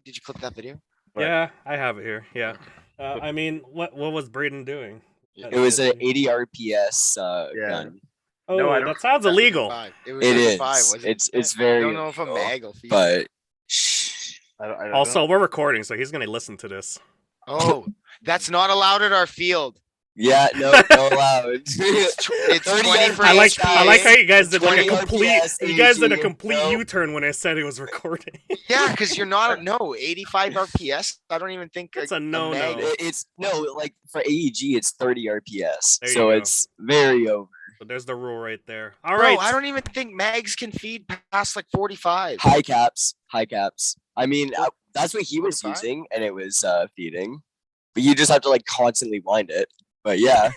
Did you clip that video? But Yeah, I have it here. Yeah. Okay. I mean, what was Braden doing? Yeah. It was an Honestly. 80 RPS Yeah. gun. Oh, No, I don't- that sounds illegal. 85. It was It 85, is. wasn't It's it? I very don't know if a illegal, mag will feed but shh. I don't Also, we're recording, so he's gonna listen to this. Oh, that's not allowed at our field. Yeah, no allowed. It's 30 20 I like FPS, how you guys did like a 20 complete RPS you guys did a AG, complete no. U-turn when I said it was recording. Yeah, because you're not no 85 RPS. I don't even think That's like, a no-no. mag- It's no, like for AEG, it's 30 RPS, There you so go. it's very over. So there's the rule right there. All Bro, right. I don't even think mags can feed past like 45. High caps. I mean, that's what he was 45? using, and it was feeding. But you just have to like constantly wind it. But yeah,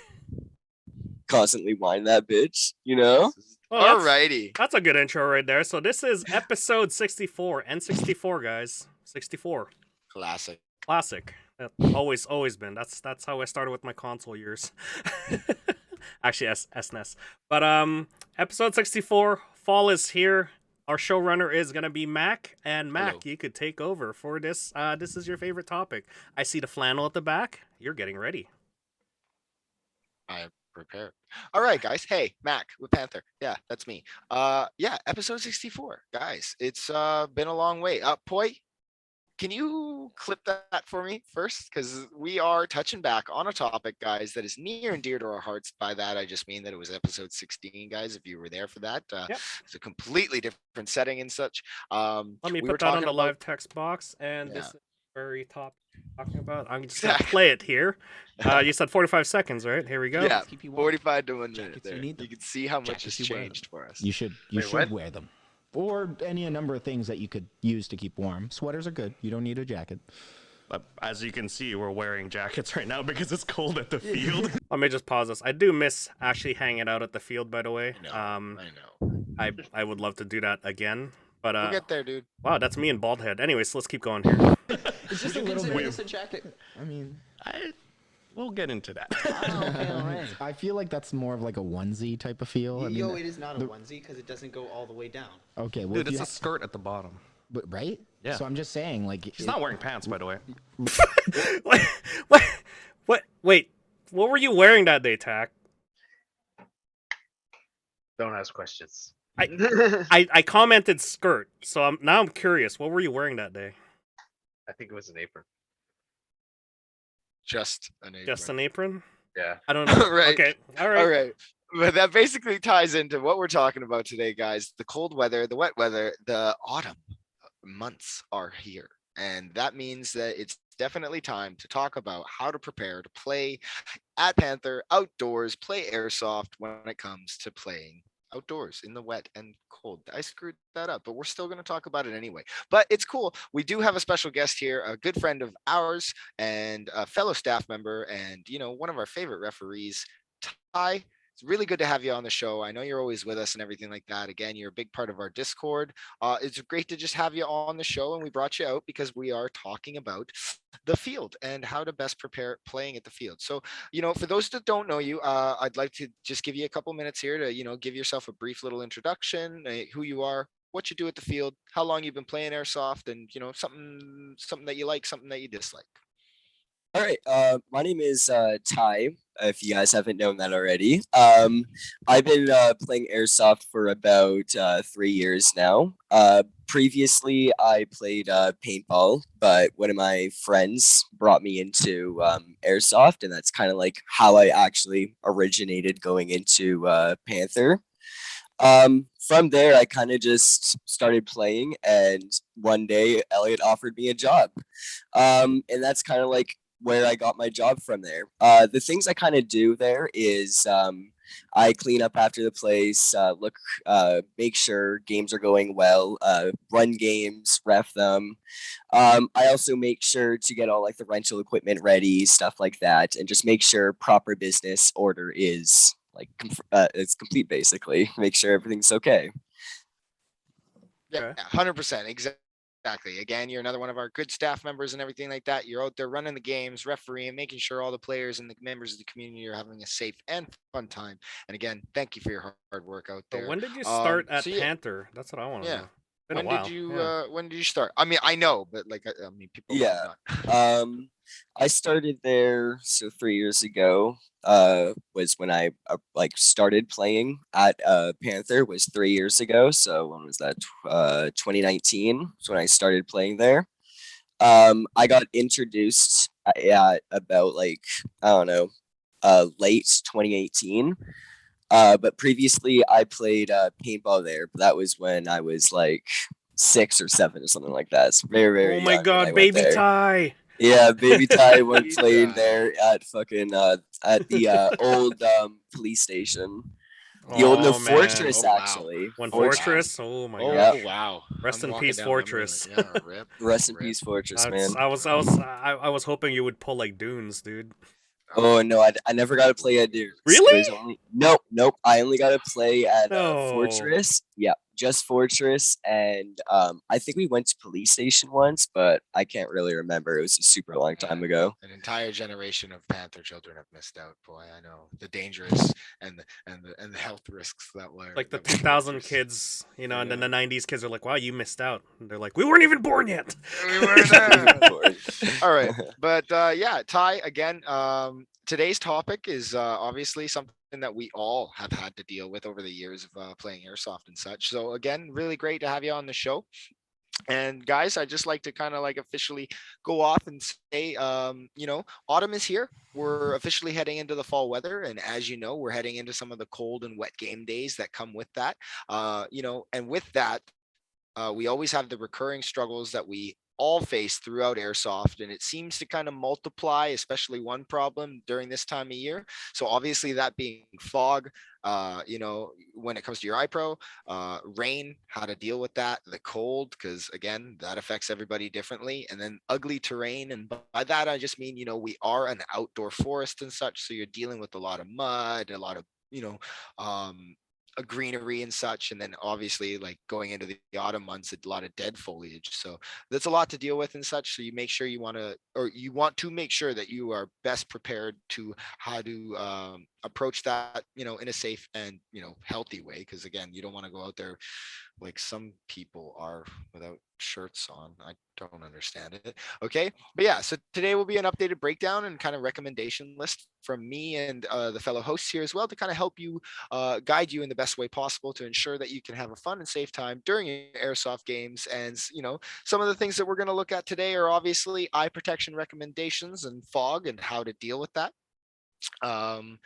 constantly wind that bitch. You know. Well, that's- Alrighty. That's a good intro right there. So this is episode 64, N64, guys. 64. Classic. Classic. Always been. That's how I started with my console years. Actually, SNES. But episode 64, fall is here. Our showrunner is gonna be Mac, and Mac, Hello. you could take over for this. This is your favorite topic. I see the flannel at the back. You're getting ready. I am prepared. All right, guys. Hey, Mac with Panther. Yeah, that's me. Yeah, episode 64, guys. It's been a long way. Poi, can you clip that for me first? Because we are touching back on a topic, guys, that is near and dear to our hearts. By that, I just mean that it was episode 16, guys. If you were there for that, Yep. it's a completely different setting and such. Let me we put were that on talking the about- live text box, and Yeah. this is the very top talking about. I'm just gonna play it here. You said 45 seconds, right? Here we go. Yeah, Keep you warm. 45 to 1 minute Jackets, you there. need You them. can see how much has Jackets, you wear them. changed for us. You should Wait, what? wear them. Or any number of things that you could use to keep warm. Sweaters are good. You don't need a jacket. But as you can see, we're wearing jackets right now because it's cold at the field. Let me just pause this. I do miss actually hanging out at the field, by the way. I know. I would love to do that again. But We'll get there, dude. wow, that's me and Baldhead. Anyways, let's keep going here. It's just a little bit. This a jacket? I mean, We'll get into that. okay, all right. I feel like that's more of like a onesie type of feel. I mean, Yo, it is not a onesie because it doesn't go all the way down. okay, well, Dude, if it's you a skirt at the bottom. but, right? Yeah. So I'm just saying, like, He's not wearing pants, by the way. Wait, what were you wearing that day, Tack? Don't ask questions. I commented skirt, so now I'm curious. What were you wearing that day? I think it was an apron. Just an apron. Just an apron? Yeah. I don't know. Right. Okay, all right. All right. But that basically ties into what we're talking about today, guys. The cold weather, the wet weather, the autumn months are here. And that means that it's definitely time to talk about how to prepare to play at Panther outdoors, play Airsoft when it comes to playing outdoors in the wet and cold. I screwed that up, but we're still going to talk about it anyway. But it's cool. We do have a special guest here, a good friend of ours and a fellow staff member and, one of our favorite referees, Ty. It's really good to have you on the show. I know you're always with us and everything like that. Again, you're a big part of our Discord. It's great to just have you on the show, and we brought you out because we are talking about the field and how to best prepare playing at the field. So, for those that don't know you, I'd like to just give you a couple minutes here to, give yourself a brief little introduction, who you are, what you do at the field, how long you've been playing Airsoft, and, something that you like, something that you dislike. All right. My name is Ty. If you guys haven't known that already, I've been playing Airsoft for about 3 years now. Previously, I played paintball, but one of my friends brought me into Airsoft, and that's kind of like how I actually originated going into Panther. From there, I kind of just started playing, and one day Elliot offered me a job, and that's kind of like where I got my job from there. The things I kind of do there is I clean up after the place, make sure games are going well, run games, ref them. I also make sure to get all like the rental equipment ready, stuff like that, and just make sure proper business order is it's complete, basically. Make sure everything's okay. Yeah, Okay. 100%. Exactly. Again, you're another one of our good staff members and everything like that. You're out there running the games, refereeing, making sure all the players and the members of the community are having a safe and fun time. And again, thank you for your hard work out So there. when did you start at so yeah. Panther? That's what I want to Yeah. know. Been a When while. did you Yeah. when did you start? I mean, I know, but like I mean people might Yeah. not. I started there 3 years ago. Was when I like started playing at Panther was 3 years ago. So when was that? 2019 was when I started playing there. I got introduced at about like I don't know, late 2018. But previously I played paintball there, but that was when I was like 6 or 7 or something like that. It's very, Oh very my young when I God, went baby there. Ty. Yeah, baby Ty went Baby playing Ty. there at fucking at the old police station. The old no Oh man. fortress Oh wow. actually. When Oh wow. Fortress. Oh my Oh Yeah. gosh. wow. Rest I'm in walking peace, down memory lane. Fortress. Yeah, rip. Rest in Rip. peace, Fortress, That's, man. I was hoping you would pull like Dunes, dude. Oh no, I never got to play at Dunes. Really? It was only nope. I only got to play at No. Fortress. Yeah, just Fortress, and I think we went to police station once, but I can't really remember. It was a super long time Man, ago. an entire generation of Panther children have missed out. Boy, I know the dangerous and the health risks that were Like the that we go 2000 through. kids, you know, and then Yeah. the 90s kids are like, wow, you missed out. And they're like, we weren't even born yet. We were there. Important. All right, but yeah, Ty. Again, today's topic is obviously something that we all have had to deal with over the years of playing airsoft and such. So again, really great to have you on the show. And guys, I just like to kind of like officially go off and say, autumn is here. We're officially heading into the fall weather, and as you know, we're heading into some of the cold and wet game days that come with that. And with that, we always have the recurring struggles that we all face throughout airsoft, and it seems to kind of multiply, especially one problem during this time of year. So obviously that being fog, when it comes to your iPro, rain, how to deal with that, the cold, because again that affects everybody differently, and then ugly terrain. And by that I just mean, we are an outdoor forest and such, so you're dealing with a lot of mud, a lot of a greenery and such, and then obviously like going into the autumn months, a lot of dead foliage. So that's a lot to deal with and such. So you make sure you want to make sure that you are best prepared to how to approach that, in a safe and healthy way. Because again, you don't want to go out there like some people are without shirts on. I don't understand it. Okay. But yeah, so today will be an updated breakdown and kind of recommendation list from me and the fellow hosts here as well, to kind of help you guide you in the best way possible to ensure that you can have a fun and safe time during your airsoft games. And some of the things that we're going to look at today are obviously eye protection recommendations and fog and how to deal with that. And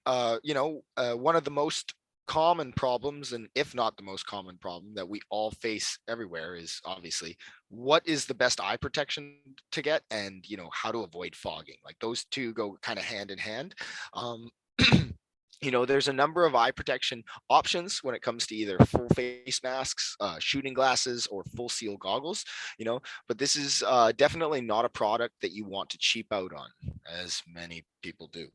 one of the most common problems, and if not the most common problem that we all face everywhere, is obviously what is the best eye protection to get, and how to avoid fogging. Like those two go kind of hand in hand. um there's a number of eye protection options when it comes to either full face masks, shooting glasses, or full seal goggles. But this is definitely not a product that you want to cheap out on, as many people do.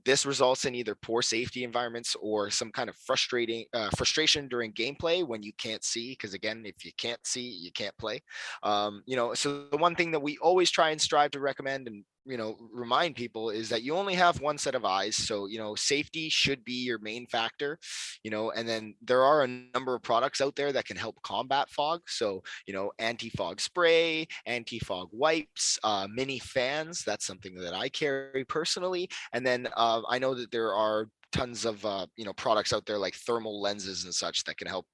This results in either poor safety environments or some kind of frustration during gameplay when you can't see, because again, if you can't see, you can't play. So the one thing that we always try and strive to recommend and remind people is that you only have one set of eyes. So safety should be your main factor. And then there are a number of products out there that can help combat fog. So anti-fog spray, anti-fog wipes, mini fans. That's something that I carry personally. And then I know that there are tons of products out there like thermal lenses and such that can help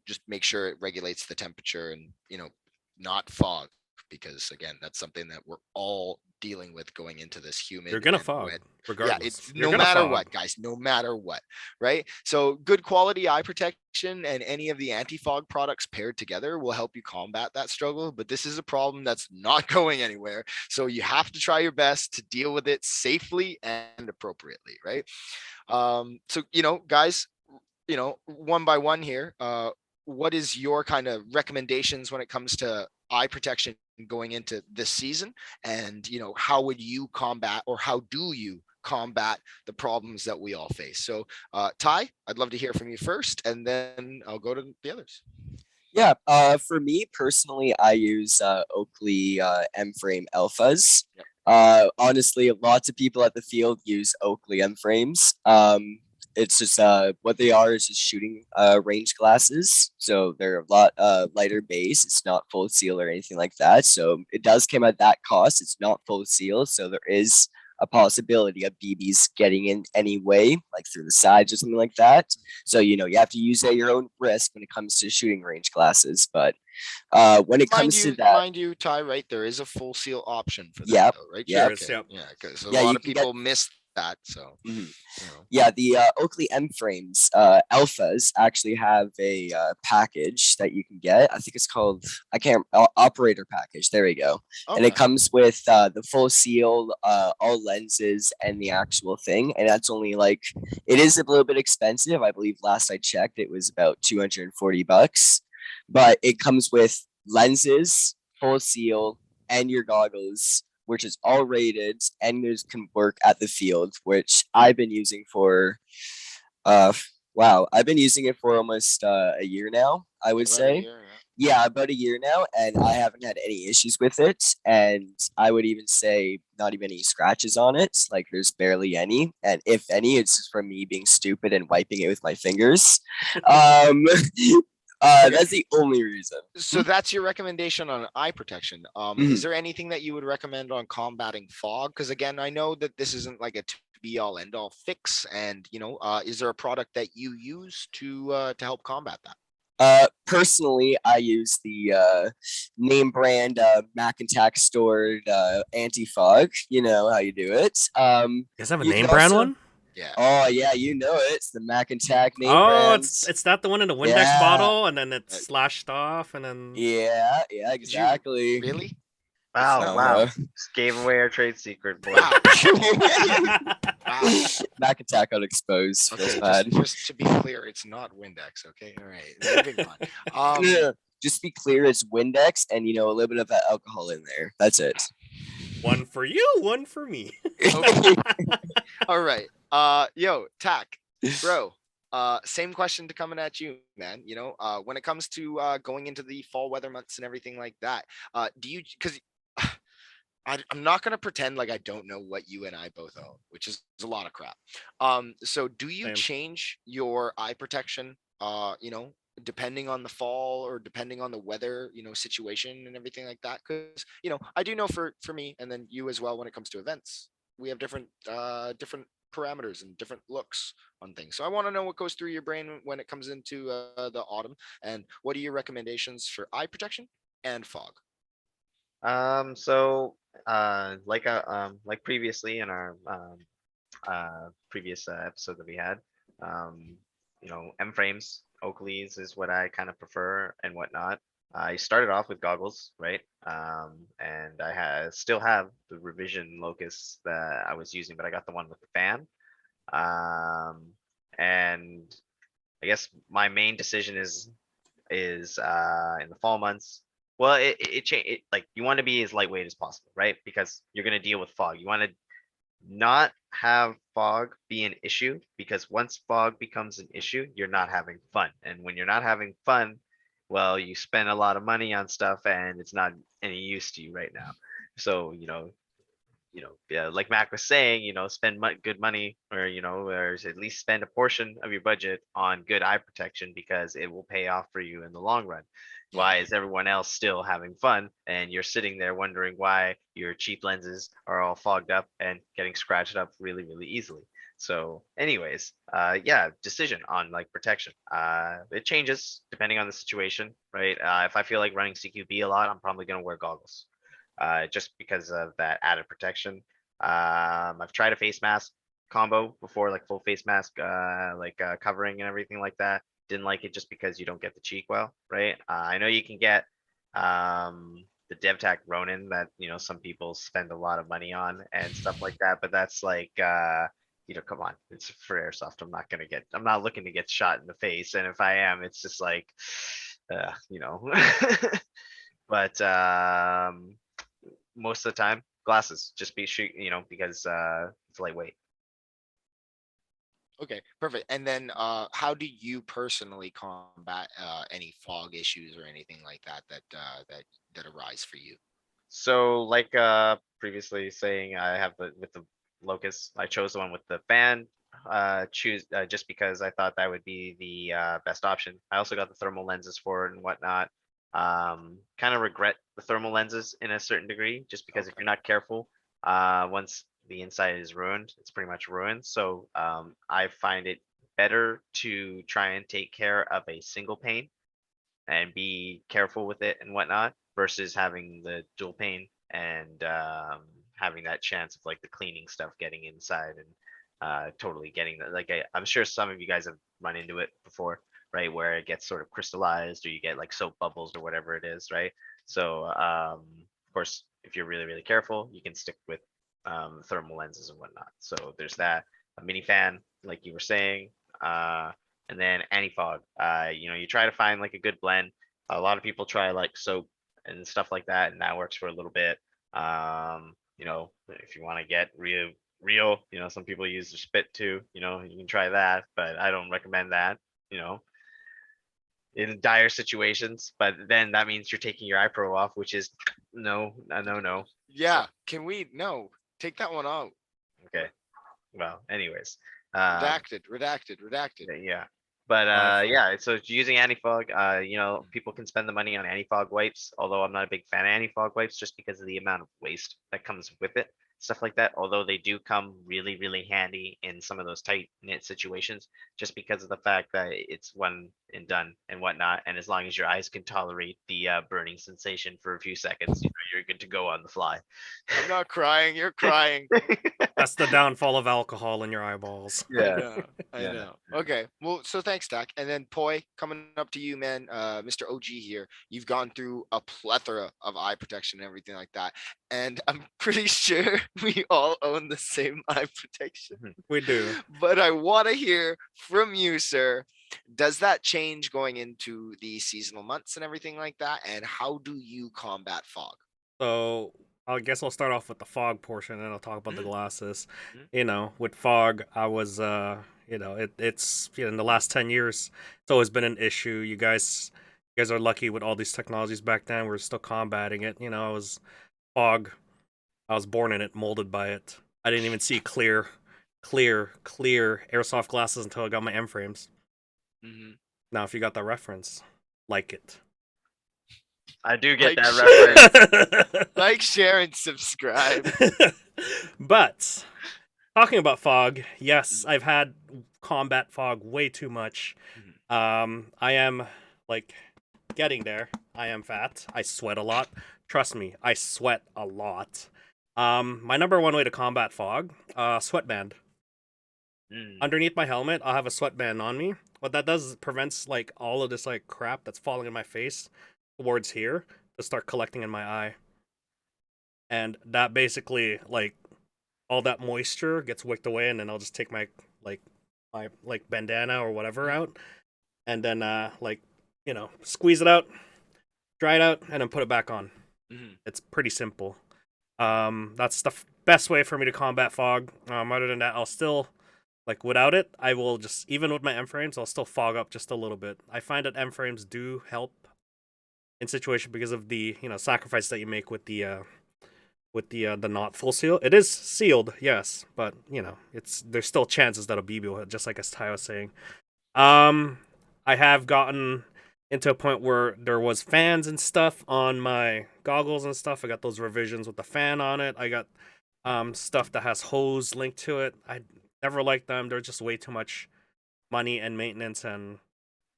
just make sure it regulates the temperature and not fog, because again, that's something that we're all dealing with going into this humid You're gonna and fog, wet. regardless. Yeah, it's You're no gonna matter fog. what, guys, no matter what, right? So good quality eye protection and any of the anti-fog products paired together will help you combat that struggle. But this is a problem that's not going anywhere, so you have to try your best to deal with it safely and appropriately, right? So guys, one by one here, what is your kind of recommendations when it comes to eye protection going into this season? And how would you combat, or how do you combat the problems that we all face? So Ty, I'd love to hear from you first, and then I'll go to the others. Yeah, for me personally, I use Oakley M-frame alphas. Yep. Honestly, lots of people at the field use Oakley M-frames. It's just what they are is just shooting range glasses. So they're a lot lighter base. It's not full seal or anything like that. So it does come at that cost. It's not full seal. So there is a possibility of BBs getting in anyway, like through the sides or something like that. So you have to use at your own risk when it comes to shooting range glasses. But when it comes to that, mind you, Ty, right? There is a full seal option for that, Yep, though, right? yep. There is, yep. Yeah, because a Yeah, lot you of can get- people miss that. So, Mhm. you know. Yeah, the Oakley M frames alphas actually have a package that you can get. I think it's called operator package. There we go. And it Okay. comes with the full seal, all lenses, and the actual thing. And that's only like it is a little bit expensive. I believe last I checked, it was about $240, but it comes with lenses, full seal, and your goggles, which is all rated and there's can work at the field, which I've been using for I've been using it for almost a year now, I would About a say. year, yeah. Yeah, about a year now, and I haven't had any issues with it. And I would even say not even any scratches on it. Like there's barely any. And if any, it's just from me being stupid and wiping it with my fingers. Um that's the only reason. So that's your recommendation on eye protection. Mhm. Is there anything that you would recommend on combating fog? Because again, I know that this isn't like a be all end all fix. And is there a product that you use to help combat that? Personally, I use the name brand Macintac stored anti-fog. You know how you do it. You guys have a you can name brand also- one? Yeah. Oh yeah, you know it. It's the Macintac name Oh, brand. it's that the one in the Windex Yeah. bottle, and then it's slashed off, and then Yeah, Did you exactly. really? Wow, So, wow. Just gave away our trade secret, boy. Wow. Wow. Macintac got exposed. Feels Okay, bad. just to be clear, it's not Windex. Okay, all right. Moving on. No. Just be clear, it's Windex and a little bit of that alcohol in there. That's it. one for you, one for me. Okay. All right. Yo, Tack, bro. Same question to coming at you, man. When it comes to going into the fall weather months and everything like that, do you? Because I'm not gonna pretend like I don't know what you and I both own, which is a lot of crap. So do you Same. change your eye protection? Depending on the fall or depending on the weather, situation and everything like that. Because I do know for me and then you as well when it comes to events, we have different parameters and different looks on things. So I want to know what goes through your brain when it comes into the autumn, and what are your recommendations for eye protection and fog? So like previously in our previous episode that we had, um, M frames, Oakley's is what I kind of prefer and whatnot. I started off with goggles, right? And still have the revision locus that I was using, but I got the one with the fan. And I guess my main decision is in the fall months. Well, it like you want to be as lightweight as possible, right? Because you're gonna deal with fog. You want to not have fog be an issue, because once fog becomes an issue, you're not having fun. And when you're not having fun, well, you spend a lot of money on stuff and it's not any use to you right now. So, yeah, like Mac was saying, spend good money, or at least spend a portion of your budget on good eye protection, because it will pay off for you in the long run. Why is everyone else still having fun and you're sitting there wondering why your cheap lenses are all fogged up and getting scratched up really, really easily? So anyways, yeah, decision on like protection. It changes depending on the situation, right? If I feel like running CQB a lot, I'm probably going to wear goggles, just because of that added protection. I've tried a face mask combo before, like full face mask, covering and everything like that. Didn't like it just because you don't get the cheek well, right? I know you can get the DevTac Ronin that some people spend a lot of money on and stuff like that, but that's like come on, it's for airsoft. I'm not looking to get shot in the face, and if I am, it's just like but most of the time glasses, just because it's lightweight. Okay, perfect. And then how do you personally combat any fog issues or anything like that arise for you? So like previously saying, I have with the locus, I chose the one with the fan. choose just because I thought that would be the best option. I also got the thermal lenses for it and whatnot. Kind of regret the thermal lenses in a certain degree, just because if Okay. you're not careful, once the inside is ruined, it's pretty much ruined. So I find it better to try and take care of a single pane and be careful with it and whatnot versus having the dual pane and having that chance of like the cleaning stuff getting inside and totally getting that. Like I'm sure some of you guys have run into it before, right? Where it gets sort of crystallized or you get like soap bubbles or whatever it is, right? So of course, if you're really careful, you can stick with thermal lenses and whatnot. So there's that. A mini fan, like you were saying. And then anti-fog. You try to find like a good blend. A lot of people try like soap and stuff like that, and that works for a little bit. If you want to get real, some people use their spit too. You can try that, but I don't recommend that. You know, in dire situations. But then that means you're taking your eye pro off, which is no. Yeah. Can we no take that one out? Okay. Well, anyways. Redacted. Yeah. But Fine. yeah, so it's using anti-fog, people can spend the money on anti-fog wipes, although I'm not a big fan of anti-fog wipes just because of the amount of waste that comes with it, stuff like that. Although they do come really handy in some of those tight knit situations, just because of the fact that it's one and done and whatnot. And as long as your eyes can tolerate the burning sensation for a few seconds, you're good to go on the fly. I'm not crying. You're crying. That's the downfall of alcohol in your eyeballs. I know. I Yeah. know. Okay. Well, so thanks, Dak. And then Poi, coming up to you, man. Mr. OG here. You've gone through a plethora of eye protection and everything like that. And I'm pretty sure we all own the same eye protection. We do. But I want to hear from you, sir. Does that change going into the seasonal months and everything like that? And how do you combat fog? So I guess I'll start off with the fog portion and I'll talk about the glasses. Mm. With fog, I was it's in the last 10 years, it's always been an issue. You guys are lucky with all these technologies back then. We're still combating it. I was fog. I was born in it, molded by it. I didn't even see clear airsoft glasses until I got my M frames. Mm-hmm. Now, if you got that reference, like it. I do get Like that reference. Like, share, and subscribe. But talking about fog, yes, I've had combat fog way too much. I am like getting there. I am fat. I sweat a lot. Trust me, I sweat a lot. My number one way to combat fog, sweatband. Underneath my helmet, I'll have a sweatband on me. What that does is prevents like all of this like crap that's falling in my face towards here to start collecting in my eye. And that basically like all that moisture gets wicked away, and then I'll just take my bandana or whatever out, and then squeeze it out, dry it out, and then put it back on. It's pretty simple. That's the best way for me to combat fog. Other than that, I'll still without it, I will just, even with my M frames, I'll still fog up just a little bit. I find that M frames do help in situation because of the sacrifice that you make with the not full seal. It is sealed, yes, but there's still chances that a BB will hit, just like as Ty was saying. I have gotten into a point where there was fans and stuff on my goggles and stuff. I got those revisions with the fan on it. I got stuff that has hose linked to it. I never liked them. They're just way too much money and maintenance and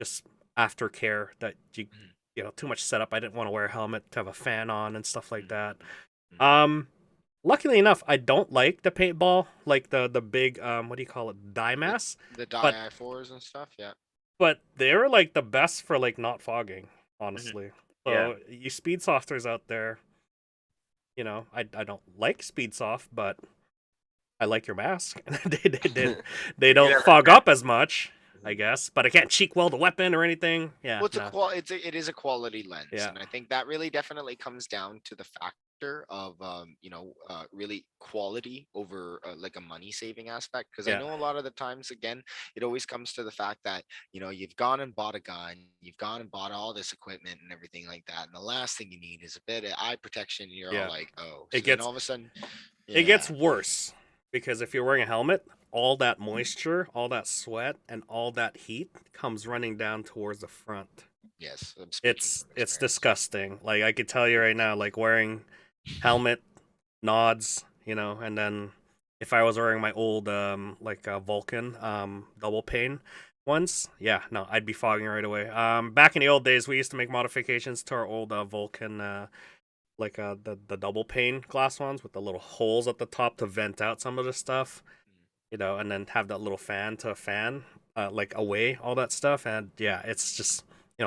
just aftercare that too much setup. I didn't want to wear a helmet to have a fan on and stuff like that. Luckily enough, I don't like the paintball, like the big what do you call it, dye mask. The dye I4s and stuff, yeah. But they're like the best for not fogging, honestly. So Yeah. you speed softers out there, I don't like speed soft, but I like your mask. they don't fog up as much, I guess, but I can't cheek weld a weapon or anything. Yeah. Well, no. it is a quality lens, Yeah. and I think that really definitely comes down to the factor of really quality over like a money saving aspect. Because Yeah. I know a lot of the times, again, it always comes to the fact that you've gone and bought a gun, you've gone and bought all this equipment and everything like that, and the last thing you need is a bit of eye protection. And you're Yeah. all like, oh, It so then gets- all of a sudden, It gets worse. because if you're wearing a helmet, all that moisture, all that sweat, and all that heat comes running down towards the front. Yes, I'm speaking It's from it's experience. disgusting. Like I could tell you right now, like wearing helmet, nods, and then if I was wearing my old like Vulcan double pane ones, yeah, no, I'd be fogging right away. Back in the old days, we used to make modifications to our old Vulcan like the double pane glass ones with the little holes at the top to vent out some of the stuff, and then have that little fan to fan like away all that stuff, and yeah, it's just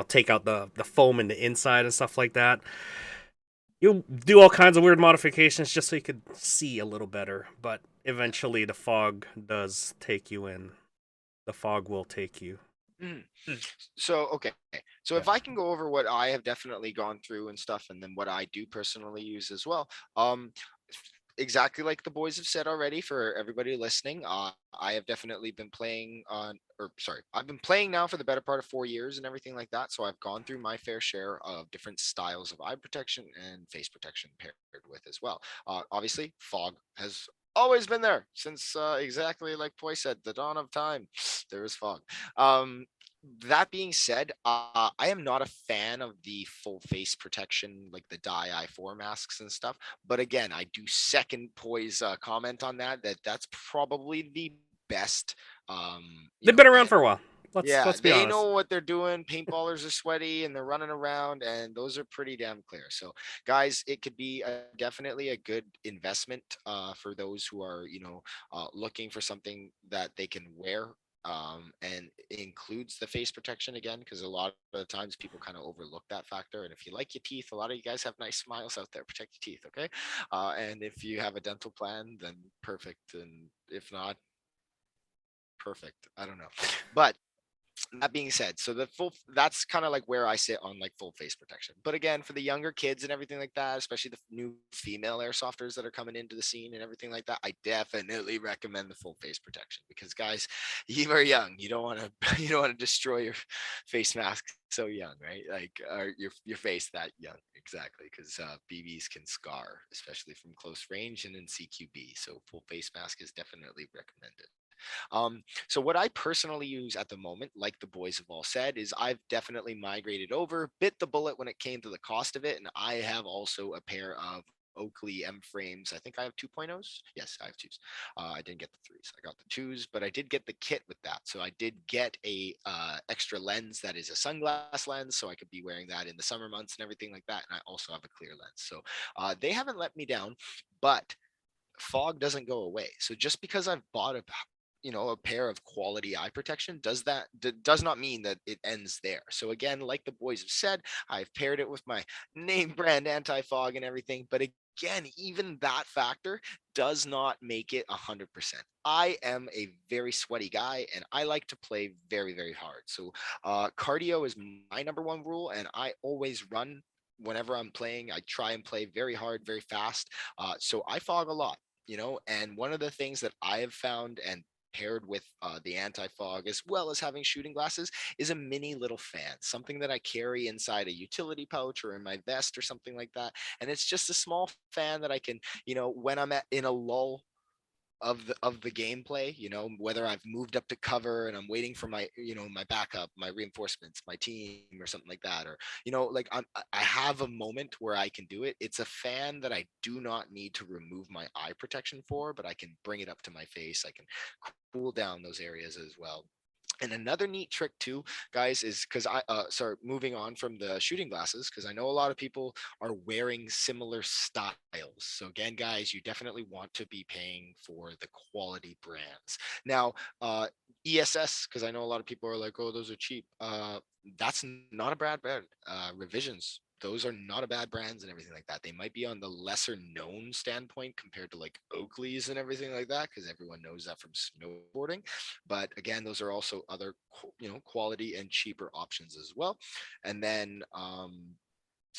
take out the foam in the inside and stuff like that. You do all kinds of weird modifications just so you could see a little better, but eventually the fog does take you in. The fog will take you. Mm. So, okay. So if I can go over what I have definitely gone through and stuff, and then what I do personally use as well. Exactly like the boys have said already, for everybody listening, I have definitely been playing I've been playing now for the better part of 4 years and everything like that. So I've gone through my fair share of different styles of eye protection and face protection paired with as well. Obviously, fog has always been there since exactly like Poi said, the dawn of time. There is fog. Um, that being said, I am not a fan of the full face protection, like the dye eye 4 masks and stuff. But again, I do second Poi's comment on that. That's probably the best. They've been around for a while. Yeah, Let's be they honest. know what they're doing. Paintballers are sweaty and they're running around, and those are pretty damn clear. So, guys, it could be definitely a good investment for those who are, looking for something that they can wear. And it includes the face protection again, because a lot of the times people kind of overlook that factor. And if you like your teeth, a lot of you guys have nice smiles out there. Protect your teeth, okay? And if you have a dental plan, then perfect. And if not, perfect. I don't know, but that being said, so that's kind of like where I sit on like full face protection. But again, for the younger kids and everything like that, especially the new female airsofters that are coming into the scene and everything like that, I definitely recommend the full face protection, because guys, you are young. You don't want to you don't want to destroy your face mask so young, right? Like your face that young, exactly, because BBs can scar, especially from close range and in CQB. So full face mask is definitely recommended. So what I personally use at the moment, like the boys have all said, is I've definitely migrated over, bit the bullet when it came to the cost of it, and I have also a pair of Oakley M frames. I think I have 2.0s. Yes, I have twos. I didn't get the threes. I got the twos, but I did get the kit with that. So I did get a extra lens that is a sunglass lens, so I could be wearing that in the summer months and everything like that. And I also have a clear lens. So they haven't let me down, but fog doesn't go away. So just because I've bought a pair of quality eye protection, does not mean that it ends there. So again, like the boys have said, I've paired it with my name brand anti-fog and everything, but again, even that factor does not make it 100%. I am a very sweaty guy and I like to play very, very hard. So cardio is my number one rule, and I always run whenever I'm playing. I try and play very hard, very fast. So I fog a lot, and one of the things that I have found, and paired with the anti-fog, as well as having shooting glasses, is a mini little fan, something that I carry inside a utility pouch or in my vest or something like that. And it's just a small fan that I can, when I'm in a lull of the gameplay, whether I've moved up to cover and I'm waiting for my my backup, my reinforcements, my team, or something like that, or like I have a moment where I can do it. It's a fan that I do not need to remove my eye protection for, but I can bring it up to my face. I can cool down those areas as well. And another neat trick too, guys, is because sorry, moving on from the shooting glasses, because I know a lot of people are wearing similar styles. So again, guys, you definitely want to be paying for the quality brands. Now, ESS, because I know a lot of people are like, oh, those are cheap. That's not a bad brand. Revisions, those are not a bad brands and everything like that. They might be on the lesser known standpoint compared to like Oakley's and everything like that, because everyone knows that from snowboarding. But again, those are also other quality and cheaper options as well. And then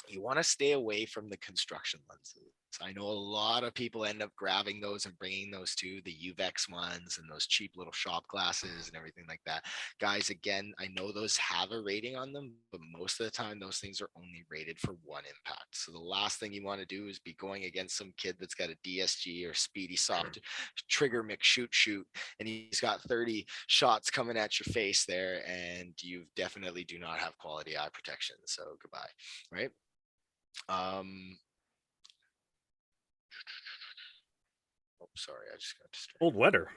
you want to stay away from the construction lenses. I know a lot of people end up grabbing those and bringing those too, the UVEX ones and those cheap little shop glasses and everything like that. Guys, again, I know those have a rating on them, but most of the time those things are only rated for one impact. So the last thing you want to do is be going against some kid that's got a DSG or Speedy Soft trigger mix shoot, and he's got 30 shots coming at your face there, and you definitely do not have quality eye protection. So goodbye, right? Oh, sorry, I just got distracted. Cold weather.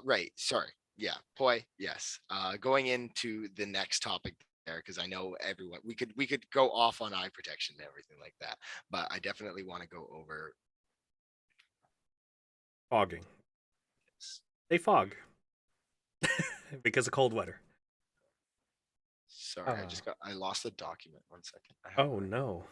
Right. Sorry. Yeah. Poi. Yes. Going into the next topic there, because I know everyone we could go off on eye protection and everything like that, but I definitely want to go over Fogging. They fog because of cold weather. Sorry, I lost the document. 1 second. I have Oh it right- no.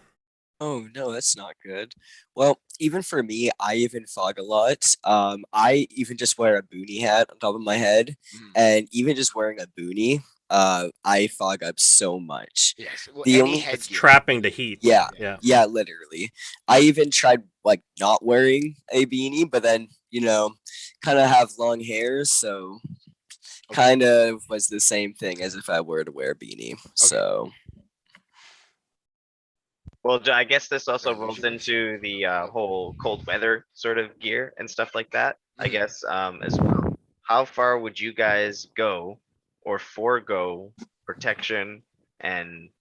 Oh no, that's not good. Well, even for me, I even fog a lot. I even just wear a boonie hat on top of my head, Mhm. and even just wearing a boonie, I fog up so much. Yes. Well, The any only- It's headgear. trapping the heat. Yeah. Yeah. Yeah, literally. I even tried like not wearing a beanie, but then kind of have long hair, so Okay. kind of was the same thing as if I were to wear a beanie. So Well, I guess this also Right, rolls usually. into the whole cold weather sort of gear and stuff like that. I Mhm. guess as well. How far would you guys go or forego protection and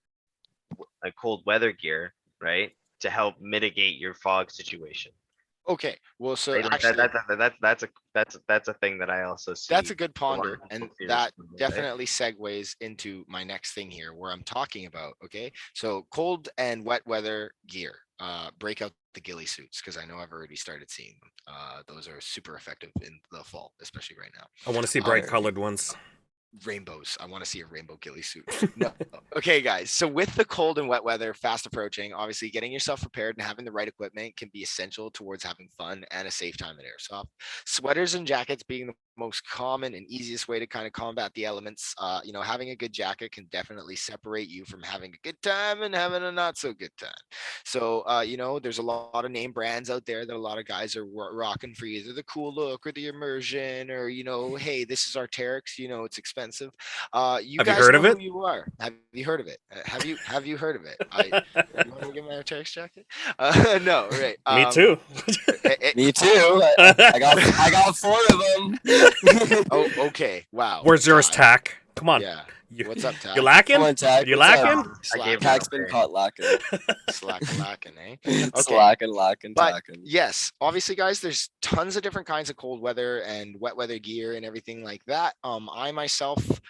a cold weather gear, right, to help mitigate your fog situation? Okay. Well, so Right? Like actually, that's a thing that I also see. that's a good a lot of ponder, people and fear that as well, right? definitely segues into my next thing here, where I'm talking about. Okay, so cold and wet weather gear. Break out the ghillie suits, because I know I've already started seeing them. Those are super effective in the fall, especially right now. I want to see bright colored ones. Rainbows. I want to see a rainbow ghillie suit. No. Okay, guys. So with the cold and wet weather fast approaching, obviously getting yourself prepared and having the right equipment can be essential towards having fun and a safe time at airsoft. Sweaters and jackets being the most common and easiest way to kind of combat the elements. Having a good jacket can definitely separate you from having a good time and having a not so good time. So, there's a lot of name brands out there that a lot of guys are rocking for either the cool look or the immersion, or, hey, this is Arc'teryx, it's expensive. You Have you guys heard know of it? who you are. Have you heard of it? Have you heard of it? You want to get my Arc'teryx jacket? No, right. Me too. me too. I got 4 of them. Oh, okay. Wow. Where's yours, Ty. Tack? Come on. Yeah. You, What's up, Ty? You lacking? Come on, Tack. You what's up? lacking? I gave Slacking, her Tack's been caught lacking. slacking, eh? Okay. Slacking, lacking, But tacking. yes, obviously, guys, there's tons of different kinds of cold weather and wet weather gear and everything like that. I myself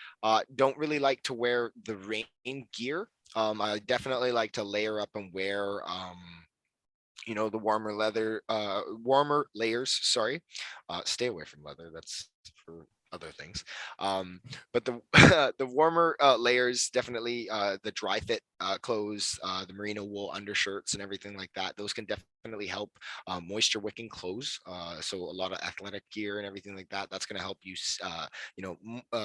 don't really like to wear the rain gear. I definitely like to layer up and wear the warmer layers. Sorry. Stay away from leather. That's for other things. But the the warmer layers, definitely the dry fit clothes, the merino wool undershirts and everything like that. Those can definitely help moisture wicking clothes. So a lot of athletic gear and everything like that. That's going to help you,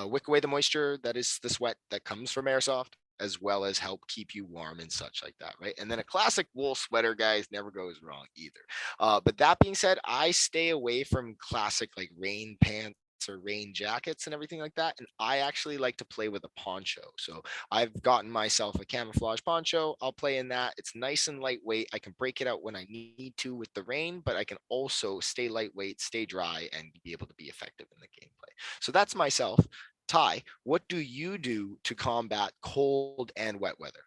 wick away the moisture that is the sweat that comes from airsoft, as well as help keep you warm and such like that, right? And then a classic wool sweater, guys, never goes wrong either. But that being said, I stay away from classic like rain pants or rain jackets and everything like that. And I actually like to play with a poncho. So I've gotten myself a camouflage poncho. I'll play in that. It's nice and lightweight. I can break it out when I need to with the rain, but I can also stay lightweight, stay dry, and be able to be effective in the gameplay. So that's myself. Ty, what do you do to combat cold and wet weather?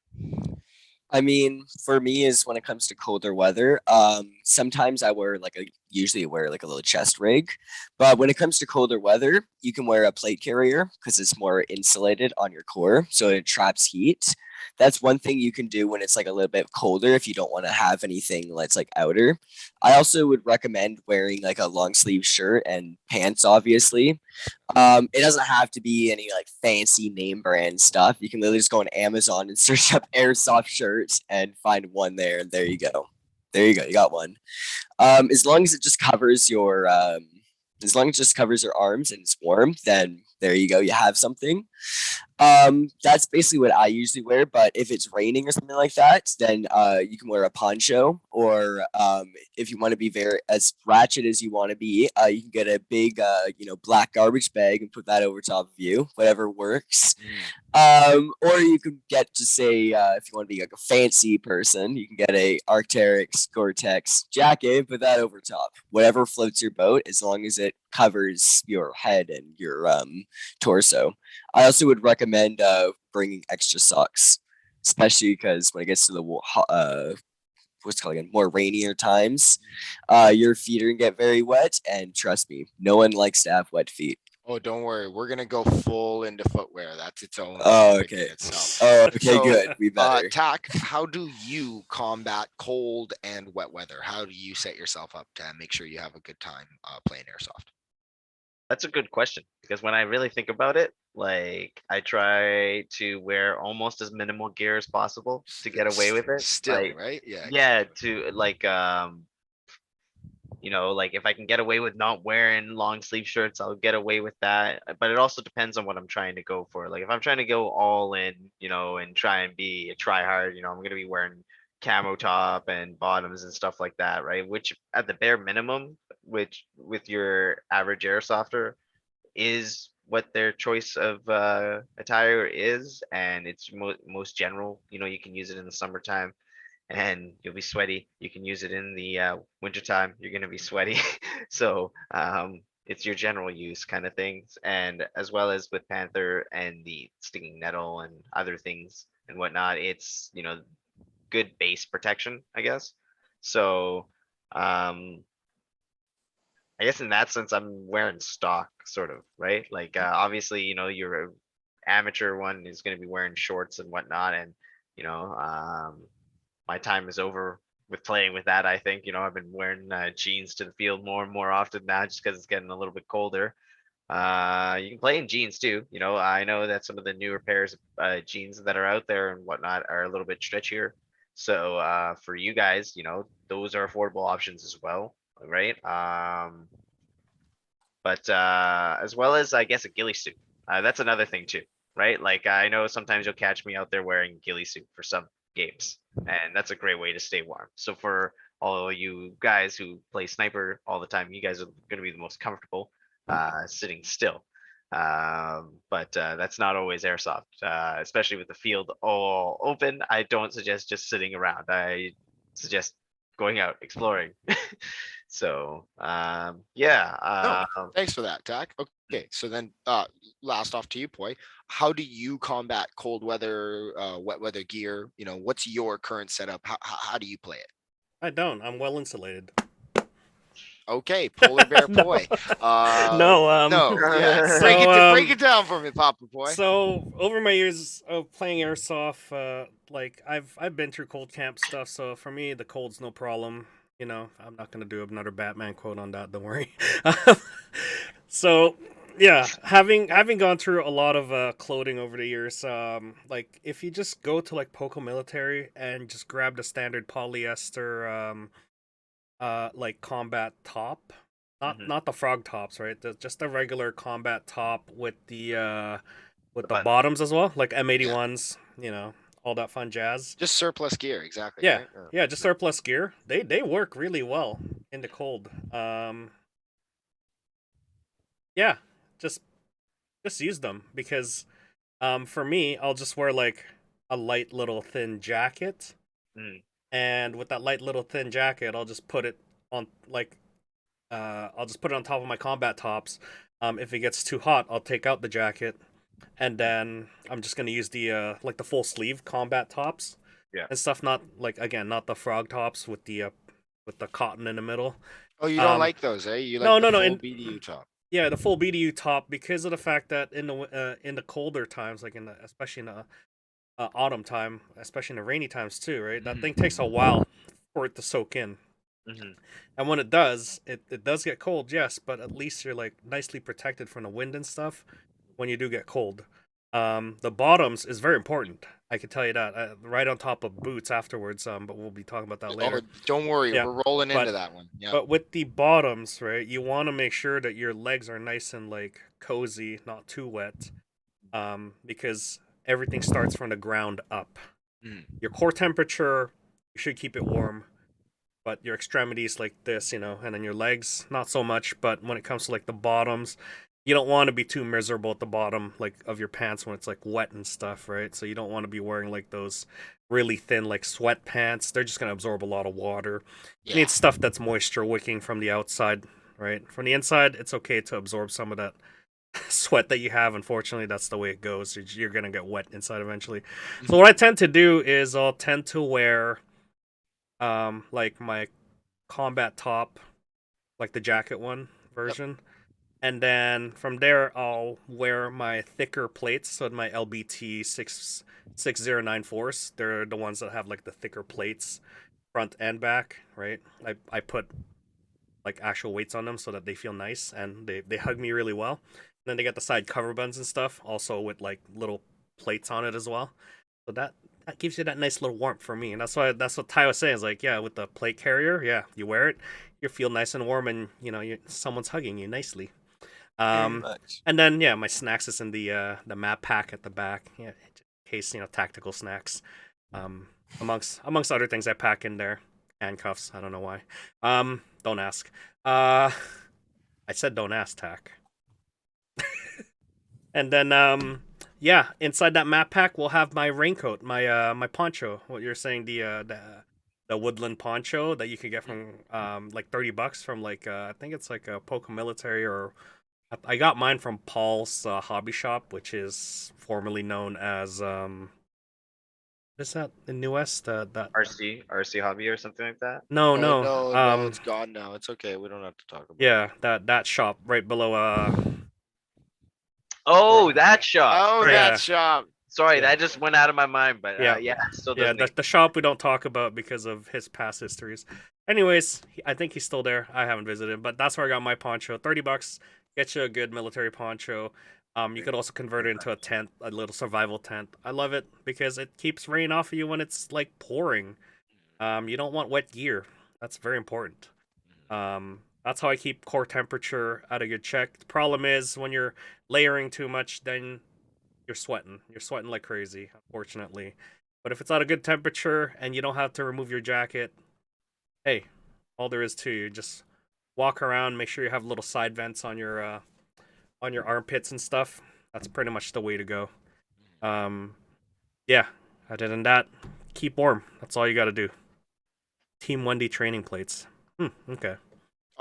I mean, for me is when it comes to colder weather, sometimes I usually wear like a little chest rig, but when it comes to colder weather, you can wear a plate carrier because it's more insulated on your core, so it traps heat. That's one thing you can do when it's like a little bit colder if you don't want to have anything that's like outer. I also would recommend wearing like a long sleeve shirt and pants, obviously. It doesn't have to be any like fancy name brand stuff. You can literally just go on Amazon and search up airsoft shirts and find one there, and there you go. There you go. You got one. As long as it just covers your as long as it just covers your arms and it's warm, then there you go. You have something. That's basically what I usually wear. But if it's raining or something like that, then you can wear a poncho, or if you want to be very as ratchet as you want to be, you can get a big black garbage bag and put that over top of you. Whatever works. Or you could get to say if you want to be like a fancy person, you can get a Arc'teryx Gore-Tex jacket, put that over top. Whatever floats your boat, as long as it covers your head and your torso. I also would recommend bringing extra socks, especially because when it gets to the what's it called again, more rainier times, your feet are gonna get very wet, and trust me, no one likes to have wet feet. Oh, don't worry. We're gonna go full into footwear. That's its own Oh, topic in okay. itself. Oh, okay, So, good. We better. Tack, how do you combat cold and wet weather? How do you set yourself up to make sure you have a good time playing airsoft? That's a good question because when I really think about it, like I try to wear almost as minimal gear as possible to get away with it. Still, Like, right? Yeah. yeah, to like like if I can get away with not wearing long sleeve shirts, I'll get away with that. But it also depends on what I'm trying to go for. Like if I'm trying to go all in, and try and be a try hard, I'm gonna be wearing camo top and bottoms and stuff like that, right? Which at the bare minimum, which with your average airsofter is what their choice of attire is, and it's most general. You can use it in the summertime and you'll be sweaty. You can use it in the wintertime. You're going to be sweaty. So it's your general use kind of things. And as well as with Panther and the stinging nettle and other things and whatnot, it's, good base protection, I guess. So I guess in that sense, I'm wearing stock, sort of, right? Like, obviously, your amateur one is going to be wearing shorts and whatnot, and my time is over with playing with that. I think, I've been wearing jeans to the field more and more often now, just because it's getting a little bit colder. You can play in jeans too. I know that some of the newer pairs of jeans that are out there and whatnot are a little bit stretchier. So for you guys, those are affordable options as well, right? But as well as I guess a ghillie suit. That's another thing too, right? Like I know sometimes you'll catch me out there wearing ghillie suit for some games, and that's a great way to stay warm. So for all you guys who play sniper all the time, you guys are going to be the most comfortable sitting still. But that's not always airsoft, especially with the field all open. I don't suggest just sitting around. I suggest going out exploring. So yeah. No, thanks for that, Tack. Okay, so then last off to you, Poi. How do you combat cold weather, wet weather gear? What's your current setup? How do you play it? I don't. I'm well insulated. Okay, polar bear No. Poi. No, Yeah. So, break it down for me, Papa Poi. So over my years of playing airsoft, like I've been through cold camp stuff, so for me the cold's no problem. I'm not gonna do another Batman quote on that. Don't worry. So yeah, having gone through a lot of clothing over the years, like if you just go to like Poco Military and just grab the standard polyester, like combat top, not the frog tops, right? Just the regular combat top with the buttons. bottoms as well, like Yeah. M81s, all that fun jazz. Just surplus gear, exactly. Yeah, Right? yeah, just surplus gear. They work really well in the cold. Yeah, just use them because for me, I'll just wear like a light little thin jacket, and with that light little thin jacket, I'll just put it on like I'll just put it on top of my combat tops. If it gets too hot, I'll take out the jacket, and then I'm just gonna use the like the full sleeve combat tops. Yeah. And stuff, not like again, not the frog tops with the cotton in the middle. Oh, you don't like those, eh? You like no, the no, full in- BDU top. Yeah, the full BDU top, because of the fact that in the colder times, like especially in the autumn time, especially in the rainy times too, right? That thing takes a while for it to soak in. And when it does, it does get cold, yes, but at least you're like nicely protected from the wind and stuff when you do get cold. The bottoms is very important. I can tell you that. Right on top of boots afterwards. But we'll be talking about that later. Oh, don't worry, Yeah, we're rolling but- into that one. Yeah. But with the bottoms, right, you want to make sure that your legs are nice and like cozy, not too wet. because everything starts from the ground up. Mm. Your core temperature, you should keep it warm, but your extremities like this, and then your legs, not so much. But when it comes to like the bottoms, you don't want to be too miserable at the bottom like of your pants when it's like wet and stuff, right? So you don't want to be wearing like those really thin like sweat pants. They're just gonna absorb a lot of water. You Yeah. need stuff that's moisture wicking from the outside, right? From the inside, it's okay to absorb some of that sweat that you have. Unfortunately, that's the way it goes. You're gonna get wet inside eventually. So what I tend to do is I'll tend to wear like my combat top, like the jacket one version. And then from there I'll wear my thicker plates, so my LBT 6094s. They're the ones that have like the thicker plates front and back, right? I put like actual weights on them so that they feel nice and they hug me really well. And then they got the side cover buns and stuff, also with like little plates on it as well. So that gives you that nice little warmth for me. And that's what Ty was saying. Is like, yeah, with the plate carrier, yeah, you wear it, you feel nice and warm, and someone's hugging you nicely. Much. And then yeah, my snacks is in the map pack at the back, yeah, in case tactical snacks. Amongst other things I pack in there, handcuffs. I don't know why. Don't ask. I said don't ask, Tack. And then yeah, inside that map pack we'll have my raincoat, my poncho. What you're saying, the woodland poncho that you can get from like $30 from like I think it's like a Poco Military, or I got mine from Paul's hobby shop, which is formerly known as what is that in New West? That RC hobby or something like that. no Oh, no no, it's gone now. It's okay. We don't have to talk about it. yeah, that shop right below Oh, that shop. Oh, Yeah. that shop. Sorry, Yeah. that just went out of my mind. But Yeah. yeah, still yeah, does the shop we don't talk about because of his past histories. Anyways, I think he's still there. I haven't visited, but that's where I got my poncho. $30 get you a good military poncho. You could also convert it into a tent, a little survival tent. I love it because it keeps rain off of you when it's like pouring. You don't want wet gear. That's very important. That's how I keep core temperature at a good check. The problem is when you're layering too much, then you're sweating. You're sweating like crazy, unfortunately. But if it's at a good temperature and you don't have to remove your jacket, hey, all there is to you, just walk around, make sure you have little side vents on your armpits and stuff. That's pretty much the way to go. Yeah, other than that, keep warm. That's all you got to do. Team Wendy training plates. Okay.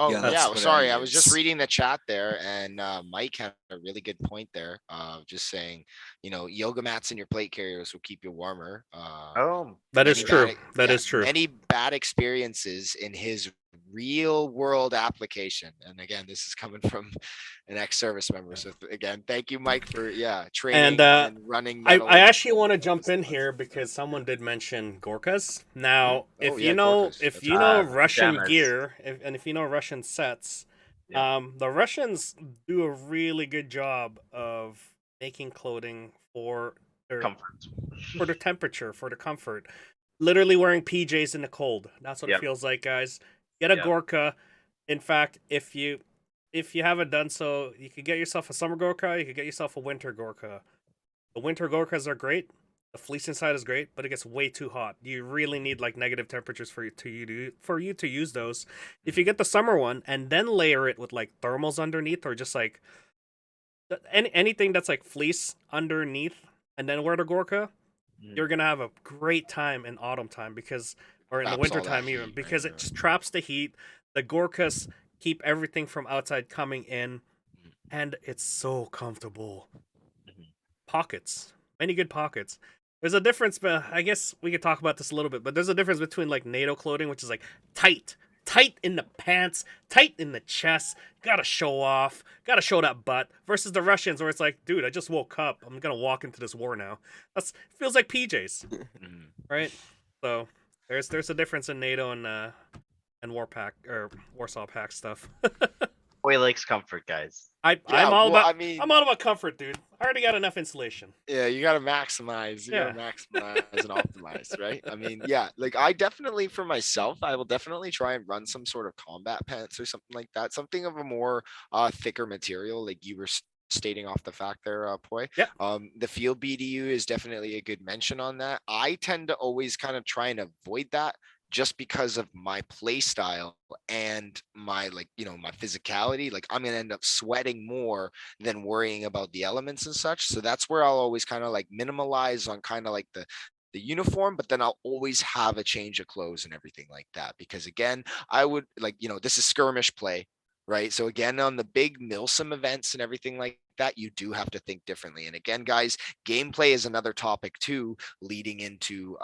Oh Yeah, that's yeah, what I sorry. I was just use. reading the chat there, and Mike had a really good point there. Just saying, yoga mats in your plate carriers will keep you warmer. Oh, That is Many true. bad- That yeah, is true. Many bad experiences in his real world application. And again, this is coming from an ex-service member. So again, thank you, Mike, for training and running. I actually want to jump in here because someone did mention Gorkas. Now, Oh, yeah, Gorkas. if That's you know right. Russian Pajamas. gear, and if you know Russian sets, Yeah. the Russians do a really good job of making clothing for their Comfort. temperature, for their comfort. Literally wearing PJs in the cold. That's what it Yep. feels like, guys. Get a Yep. Gorka. In fact, if you haven't done so, you could get yourself a summer Gorka. You could get yourself a winter Gorka. The winter Gorkas are great. The fleece inside is great, but it gets way too hot. You really need like negative temperatures for you to use those. If you get the summer one and then layer it with like thermals underneath, or just like anything that's like fleece underneath, and then wear the Gorka, you're gonna have a great time in autumn time or in the Traps winter all that time even, heat, right? because Yeah. it just traps the heat. The Gorkas keep everything from outside coming in, and it's so comfortable. Pockets, many good pockets. There's a difference, but I guess we could talk about this a little bit. But there's a difference between like NATO clothing, which is like tight in the pants, tight in the chest, gotta show off, gotta show that butt, versus the Russians where it's like, dude, I just woke up, I'm gonna walk into this war now. Feels like PJs, right? So there's a difference in NATO and Warsaw Pact stuff. Boy likes comfort, guys. I'm Yeah, all well, about I mean- I'm all about comfort, dude. I already got enough insulation. Yeah, you gotta maximize. You gotta maximize and optimize, right? I mean, yeah, like I definitely, for myself, I will definitely try and run some sort of combat pants or something like that, something of a more thicker material, like you were stating off the fact there, Poi. Yeah. The field BDU is definitely a good mention on that. I tend to always kind of try and avoid that just because of my play style and my my physicality. Like I'm gonna end up sweating more than worrying about the elements and such. So that's where I'll always kind of like minimalize on kind of like the uniform, but then I'll always have a change of clothes and everything like that. Because again, I would this is skirmish play, right? So again, on the big Milsim events and everything like that, you do have to think differently. And again, guys, gameplay is another topic too, leading into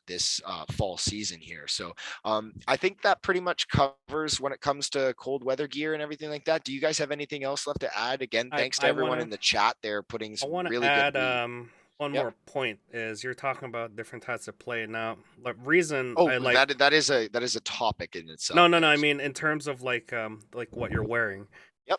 this fall season here. So I think that pretty much covers when it comes to cold weather gear and everything like that. Do you guys have anything else left to add? Again, thanks to everyone in the chat there putting I some want to really add good. one Yep. more point is you're talking about different types of play. Now, the reason Oh, I like that is a topic in itself. no, there, I so- mean in terms of like what you're wearing. Yep.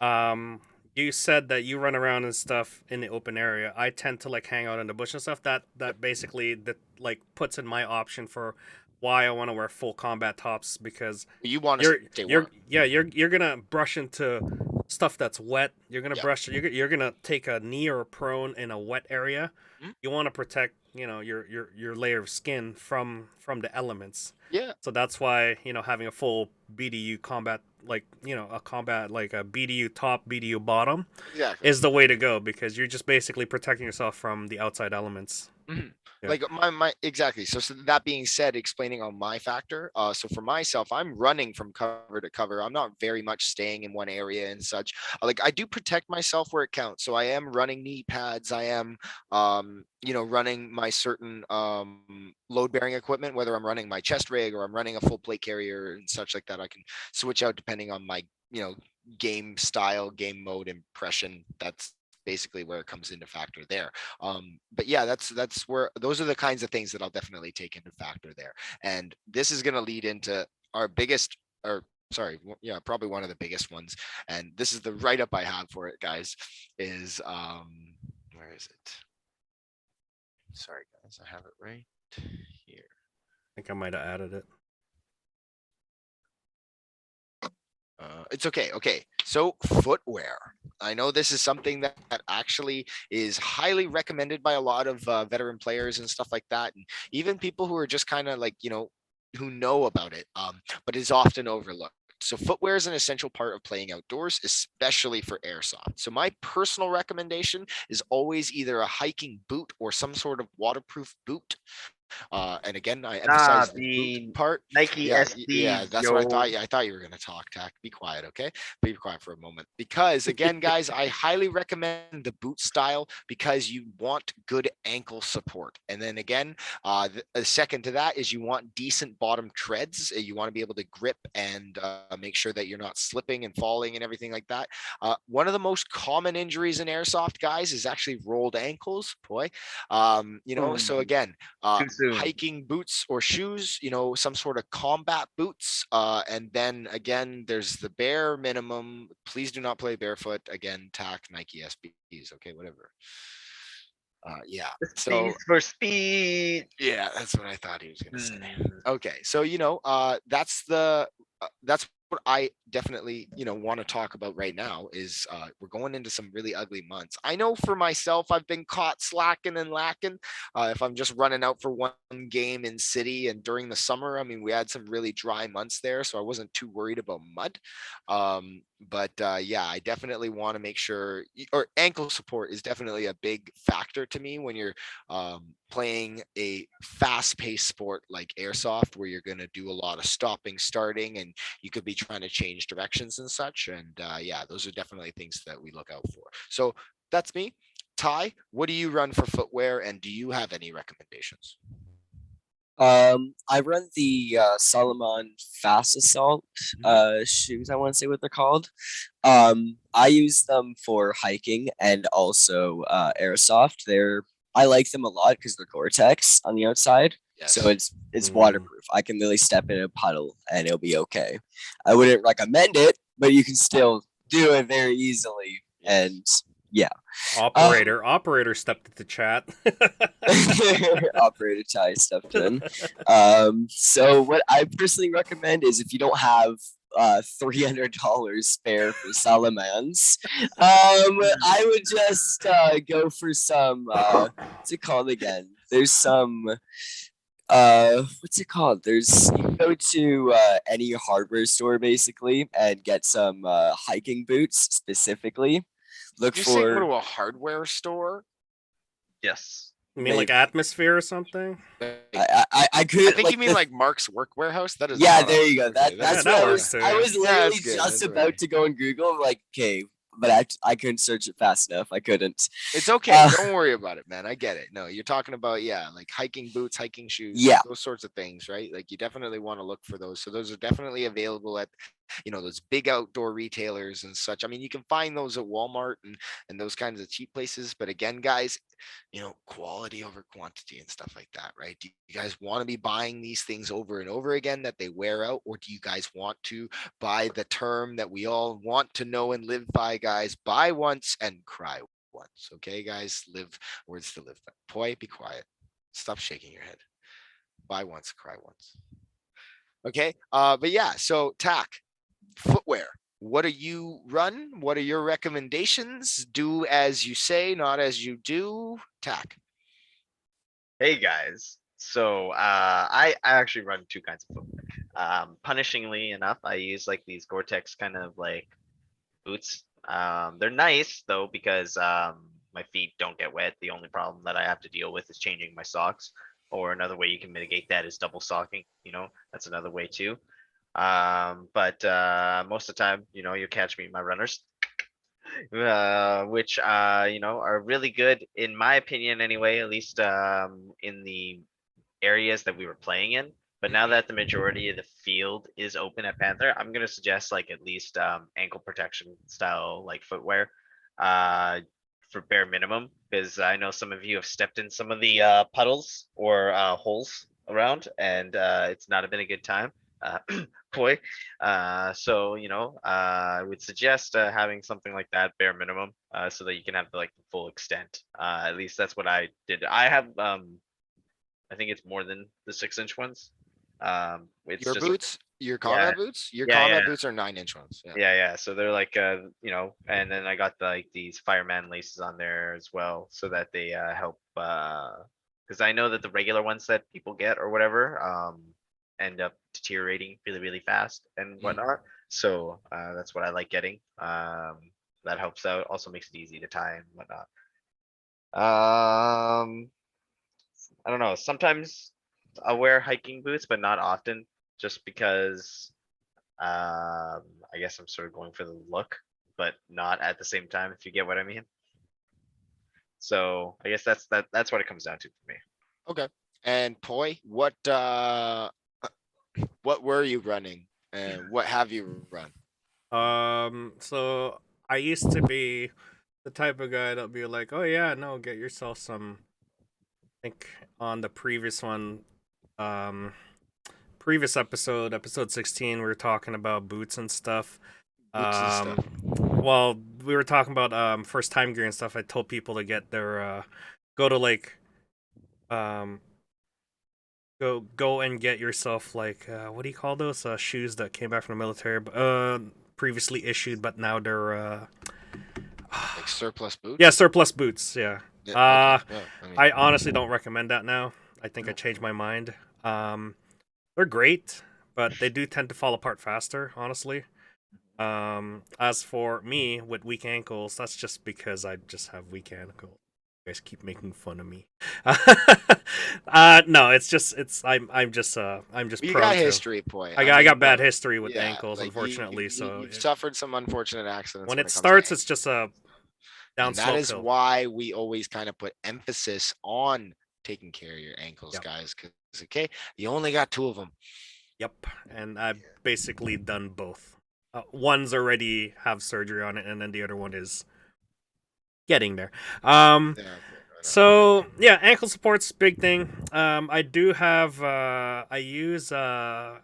You said that you run around and stuff in the open area. I tend to like hang out in the bush and stuff. That basically that like puts in my option for why I want to wear full combat tops, because You want to stay warm. you're gonna brush into stuff that's wet. You're gonna Yep. you're gonna take a knee or a prone in a wet area. Mhm. You want to protect your layer of skin from the elements. Yeah. So that's why having a full BDU combat, like a combat like a BDU top, BDU bottom Exactly. is the way to go, because you're just basically protecting yourself from the outside elements. Mhm. Yeah. Like my exactly. So that being said, explaining on my factor. So for myself, I'm running from cover to cover. I'm not very much staying in one area and such. Like I do protect myself where it counts. So I am running knee pads. I am running my certain load bearing equipment, whether I'm running my chest rig or I'm running a full plate carrier and such like that. I can switch out depending on my game style, game mode, impression. That's basically where it comes into factor there. But yeah, that's where those are the kinds of things that I'll definitely take into factor there. And this is going to lead into our biggest, or sorry, yeah, probably one of the biggest ones. And this is the write up I have for it, guys. Is where is it? Sorry, guys, I have it right here. I think I might have added it. It's okay. Okay. So footwear. I know this is something that actually is highly recommended by a lot of veteran players and stuff like that. And even people who are just kind of like, who know about it, but is often overlooked. So footwear is an essential part of playing outdoors, especially for airsoft. So my personal recommendation is always either a hiking boot or some sort of waterproof boot. And again, I emphasize the boot part. Nike Yeah, SDs, yeah, that's what I thought. Yeah, I thought you were gonna talk, Tack. Be quiet, okay? Be quiet for a moment. Because again, guys, I highly recommend the boot style because you want good ankle support. And then again, the second to that is you want decent bottom treads. You want to be able to grip and make sure that you're not slipping and falling and everything like that. One of the most common injuries in airsoft, guys, is actually rolled ankles. Boy, so again, Too soon. hiking boots or shoes, some sort of combat boots. And then again, there's the bare minimum. Please do not play barefoot. Again, Tack, Nike SBs. Okay, whatever. Yeah. So For speed. yeah, that's what I thought he was gonna say. Mm. Okay, so that's what I definitely want to talk about right now is we're going into some really ugly months. I know for myself I've been caught slacking and lacking if I'm just running out for one game in city. And during the summer, I mean, we had some really dry months there, so I wasn't too worried about mud. But yeah, I definitely want to make sure, or ankle support is definitely a big factor to me when you're playing a fast-paced sport like airsoft, where you're going to do a lot of stopping, starting, and you could be trying to change directions and such. And yeah, those are definitely things that we look out for. So that's me. Ty, what do you run for footwear, and do you have any recommendations? I run the Solomon Fast Assault shoes. I want to say what they're called. I use them for hiking and also airsoft. I like them a lot because they're Gore-Tex on the outside. Yes. So it's waterproof. I can really step in a puddle and it'll be okay. I wouldn't recommend it, but you can still do it very easily. And yeah. Operator stepped into chat. Operator Ty stepped in. So what I personally recommend is if you don't have $300 spare for salamans, I would just go for some what's it called again? There's some what's it called? There's you can go to any hardware store basically and get some hiking boots specifically. Look You're saying go for to a hardware store? Yes. You mean like maybe. Atmosphere or something? I could I think like you mean the like Mark's Work Warehouse. That is yeah, not there a- you go. okay, That's that what works too, I yeah. was Yeah, literally that's good, just that's about right. to go and Google. Like, okay, but I couldn't search it fast enough. I couldn't. It's okay. Uh, Don't worry about it, man. I get it. No, you're talking about, yeah, like hiking boots, hiking shoes, Yeah. those sorts of things, right? Like you definitely want to look for those. So those are definitely available at, those big outdoor retailers and such. I mean, you can find those at Walmart and those kinds of cheap places. But again, guys, quality over quantity and stuff like that, right? Do you guys want to be buying these things over and over again that they wear out? Or do you guys want to buy the term that we all want to know and live by, guys? Buy once and cry once. Okay, guys, words to live by. Poi, be quiet. Stop shaking your head. Buy once, cry once. Okay. But yeah, so tack, footwear. What do you run? What are your recommendations? Do as you say, not as you do. Tack. Hey guys. So I actually run two kinds of footwear. Punishingly enough, I use like these Gore-Tex kind of like boots. They're nice though because my feet don't get wet. The only problem that I have to deal with is changing my socks. Or another way you can mitigate that is double socking. That's another way too. But most of the time, you'll catch me in my runners, which are really good in my opinion anyway. At least in the areas that we were playing in. But now that the majority of the field is open at Panther, I'm gonna suggest like at least ankle protection style like footwear for bare minimum, because I know some of you have stepped in some of the puddles or holes around, and it's not been a good time. Poi. So I would suggest having something like that bare minimum, so that you can have like the full extent. At least that's what I did. I have I think it's more than the 6-inch ones. It's Your just boots, your yeah, combat boots, your yeah, combat yeah, boots are 9-inch ones. Yeah. yeah. So they're like and then I got like these fireman laces on there as well, so that they help. Because I know that the regular ones that people get or whatever end up deteriorating really, really fast and whatnot. So that's what I like getting. That helps out. Also makes it easy to tie and whatnot. I don't know. Sometimes I'll wear hiking boots, but not often, just because I guess I'm sort of going for the look, but not at the same time, if you get what I mean. So I guess that's what it comes down to for me. Okay. And Poi, what were you running and what have you run? So I used to be the type of guy that'd be like, oh yeah, no, get yourself some. I think on the previous one, previous episode 16, we were talking about boots and stuff. Boots and stuff. Well, we were talking about first time gear and stuff. I told people to get their go to like go and get yourself like what do you call those shoes that came back from the military previously issued but now they're Like surplus boots? yeah, surplus boots, yeah. Yeah, okay. Yeah, I mean, I honestly don't recommend that now. I think I changed my mind. They're great, but they do tend to fall apart faster, honestly. As for me with weak ankles, that's just because I just have weak ankles. You guys keep making fun of me. No, I'm just you prone got to. history, Poi. I got mean, bad no, history with yeah, ankles, like unfortunately. you, So you've suffered some unfortunate accidents when it comes to starts, ankles. it's just a And that downslope is hill. why we always kind of put emphasis on taking care of your ankles, Yep. guys. Because okay, you only got 2 of them. Yep, and I've basically done both. One's already have surgery on it, and then the other one is getting there. So yeah, ankle support's big thing. I do have. I use.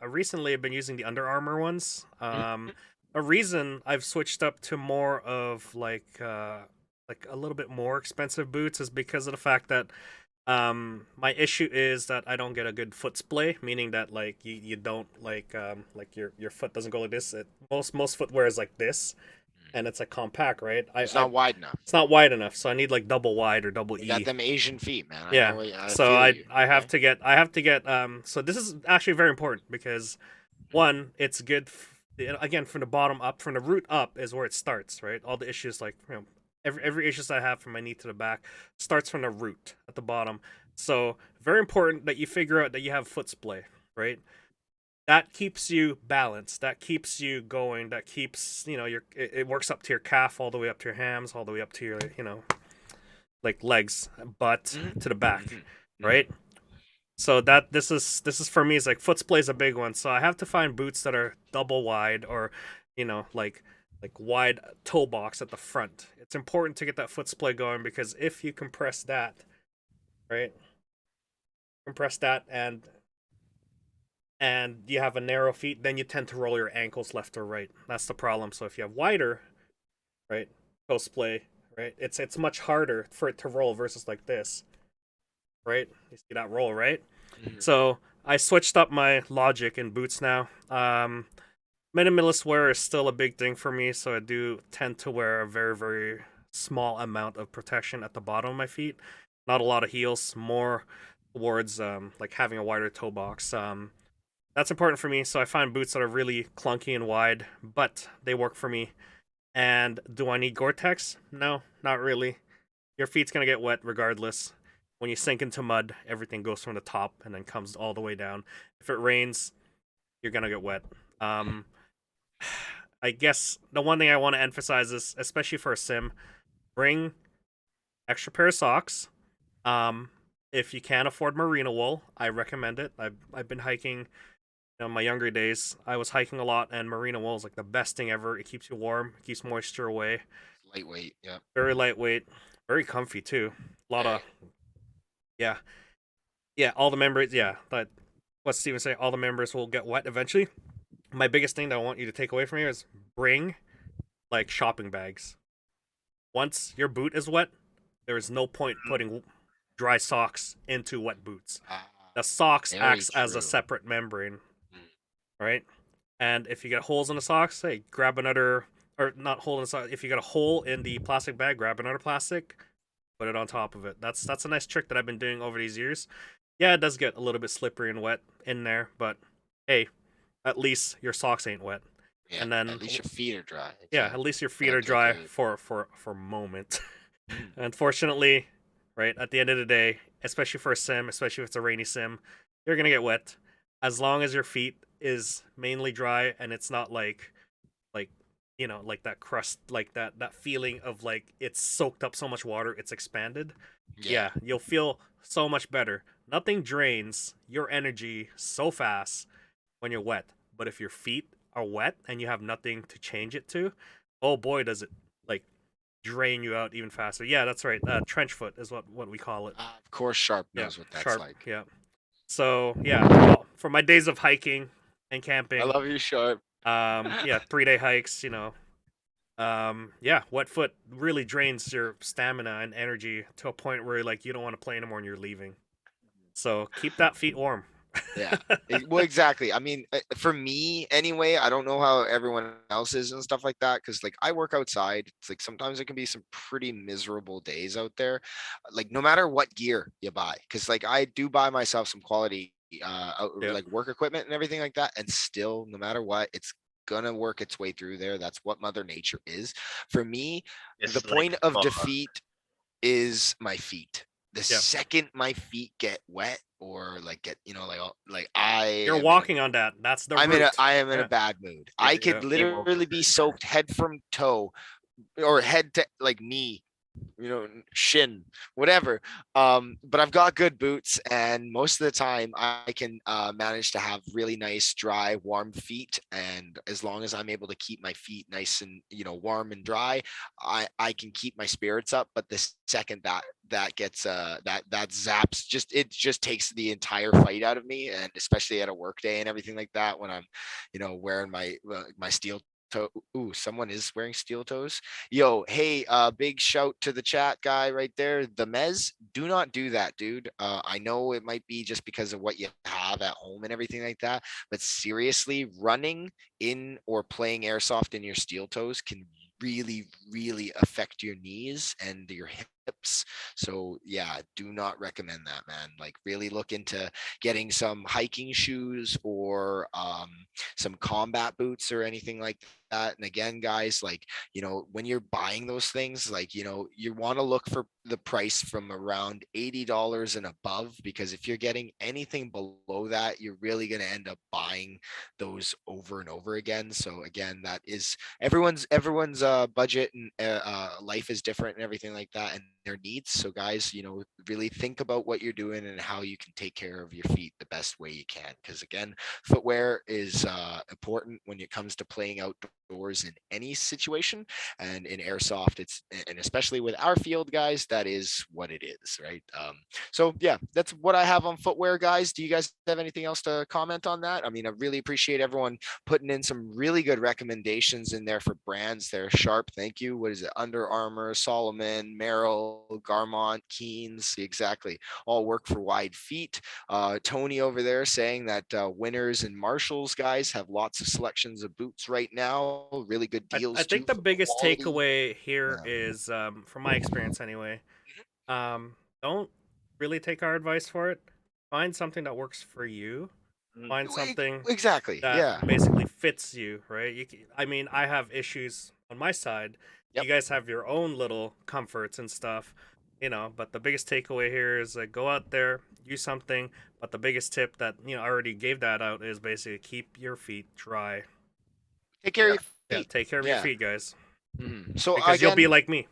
Recently, I've been using the Under Armour ones. A reason I've switched up to more of like a little bit more expensive boots is because of the fact that My issue is that I don't get a good foot splay, meaning that like you don't like your foot doesn't go like this. Most footwear is like this, and it's like compact, right? It's not wide enough. It's not wide enough, so I need like double wide or double You E. got them Asian feet, man. I Yeah. know. I So feel I you. I have okay? to get so this is actually very important because one, it's good again from the bottom up, from the root up is where it starts, right? All the issues like every issues I have from my knee to the back starts from the root at the bottom. So very important that you figure out that you have foot splay, right? That keeps you balanced. That keeps you going. That keeps it works up to your calf, all the way up to your hams, all the way up to your like legs, butt to the back, right? So that this is for me is like foot splay is a big one. So I have to find boots that are double wide or like wide toe box at the front. It's important to get that foot splay going because if you compress that, right? Compress that and you have a narrow feet, then you tend to roll your ankles left or right. That's the problem. So if you have wider, right, toe splay, right, it's much harder for it to roll versus like this, right? You see that roll, right? So I switched up my logic in boots now. Minimalist wear is still a big thing for me, so I do tend to wear a very, very small amount of protection at the bottom of my feet. Not a lot of heels, more towards like having a wider toe box. That's important for me, so I find boots that are really clunky and wide, but they work for me. And do I need Gore-Tex? No, not really. Your feet's gonna get wet regardless. When you sink into mud, everything goes from the top and then comes all the way down. If it rains, you're gonna get wet. I guess the one thing I want to emphasize is, especially for a sim, bring extra pair of socks. If you can't afford merino wool, I recommend it. I've been hiking. In my younger days, I was hiking a lot, and merino wool is like the best thing ever. It keeps you warm, it keeps moisture away. Lightweight. Yeah. Very lightweight, very comfy too. A lot of yeah, all the members. Yeah, but what's Steven say? All the members will get wet eventually. My biggest thing that I want you to take away from here is bring like shopping bags. Once your boot is wet, there is no point putting dry socks into wet boots. The socks Very acts as a true. separate membrane, right? And if you get holes in the socks, hey, grab another, or not hole in the sock. If you got a hole in the plastic bag, grab another plastic, put it on top of it. That's a nice trick that I've been doing over these years. Yeah, it does get a little bit slippery and wet in there, but hey, at least your socks ain't wet. Yeah. And then at least your feet are dry. yeah, at least your feet Gotta are take dry a- for a moment. Unfortunately, right at the end of the day, especially for a sim, especially if it's a rainy sim, you're gonna get wet. As long as your feet is mainly dry and it's not like like that crust, like that feeling of like it's soaked up so much water, it's expanded. Yeah, you'll feel so much better. Nothing drains your energy so fast when you're wet. But if your feet are wet and you have nothing to change it to, oh boy, does it like drain you out even faster. Yeah, that's right. Trench foot is what we call it. Of course, Sharp Yeah, knows what that's sharp. like. Yeah. So yeah, well, for my days of hiking and camping, I love you, Sharp. yeah, 3-day hikes, yeah, wet foot really drains your stamina and energy to a point where like you don't want to play anymore and you're leaving. So keep that feet warm. Yeah. Well, exactly. I mean, for me anyway, I don't know how everyone else is and stuff like that. Cause like I work outside. It's like sometimes it can be some pretty miserable days out there. Like no matter what gear you buy. Cause like I do buy myself some quality Yep. like work equipment and everything like that. And still, no matter what, it's gonna work its way through there. That's what Mother Nature is. For me, It's the like, point of well, defeat is my feet. The Yep. second my feet get wet or like get like You're walking on that. That's the I root. am in Yeah. a bad mood. I could Yeah. literally be soaked head from toe or head to like knee, shin, whatever. But I've got good boots, and most of the time I can manage to have really nice, dry, warm feet. And as long as I'm able to keep my feet nice and warm and dry, I can keep my spirits up. But the second that gets that zaps, it just takes the entire fight out of me, and especially at a work day and everything like that when I'm wearing my steel toe. Ooh, someone is wearing steel toes. Yo, hey, big shout to the chat guy right there. The Mez, do not do that, dude. I know it might be just because of what you have at home and everything like that, but seriously, running in or playing airsoft in your steel toes can really affect your knees and your hips. So yeah, do not recommend that, man. Like really look into getting some hiking shoes or some combat boots or anything like that. And again, guys, like, when you're buying those things, like, you want to look for the price from around $80 and above, because if you're getting anything below that, you're really going to end up buying those over and over again. So again, that is everyone's budget and life is different and everything like that, and their needs. So guys, really think about what you're doing and how you can take care of your feet the best way you can, because again, footwear is important when it comes to playing outdoors in any situation. And in airsoft, and especially with our field, guys, that is what it is, right? So yeah, that's what I have on footwear, guys. Do you guys have anything else to comment on that? I mean, I really appreciate everyone putting in some really good recommendations in there for brands. They're sharp. Thank you. What is it? Under Armour, Solomon, Merrill, Garmont, Keens. Exactly. All work for wide feet. Tony over there saying that Winners and Marshalls, guys, have lots of selections of boots right now. Really good deals. I think too, the for biggest quality. takeaway here Yeah. is, from my experience anyway, don't really take our advice for it. Find something that works for you. Mhm. Find something Exactly. that Yeah. basically fits you, right? I mean, I have issues on my side. Yep. You guys have your own little comforts and stuff, but the biggest takeaway here is like go out there, use something. But the biggest tip that, I already gave that out is basically keep your feet dry. Take care of your Yeah, feet. take care of your Yeah. feet, guys, So because you'll be again, like me.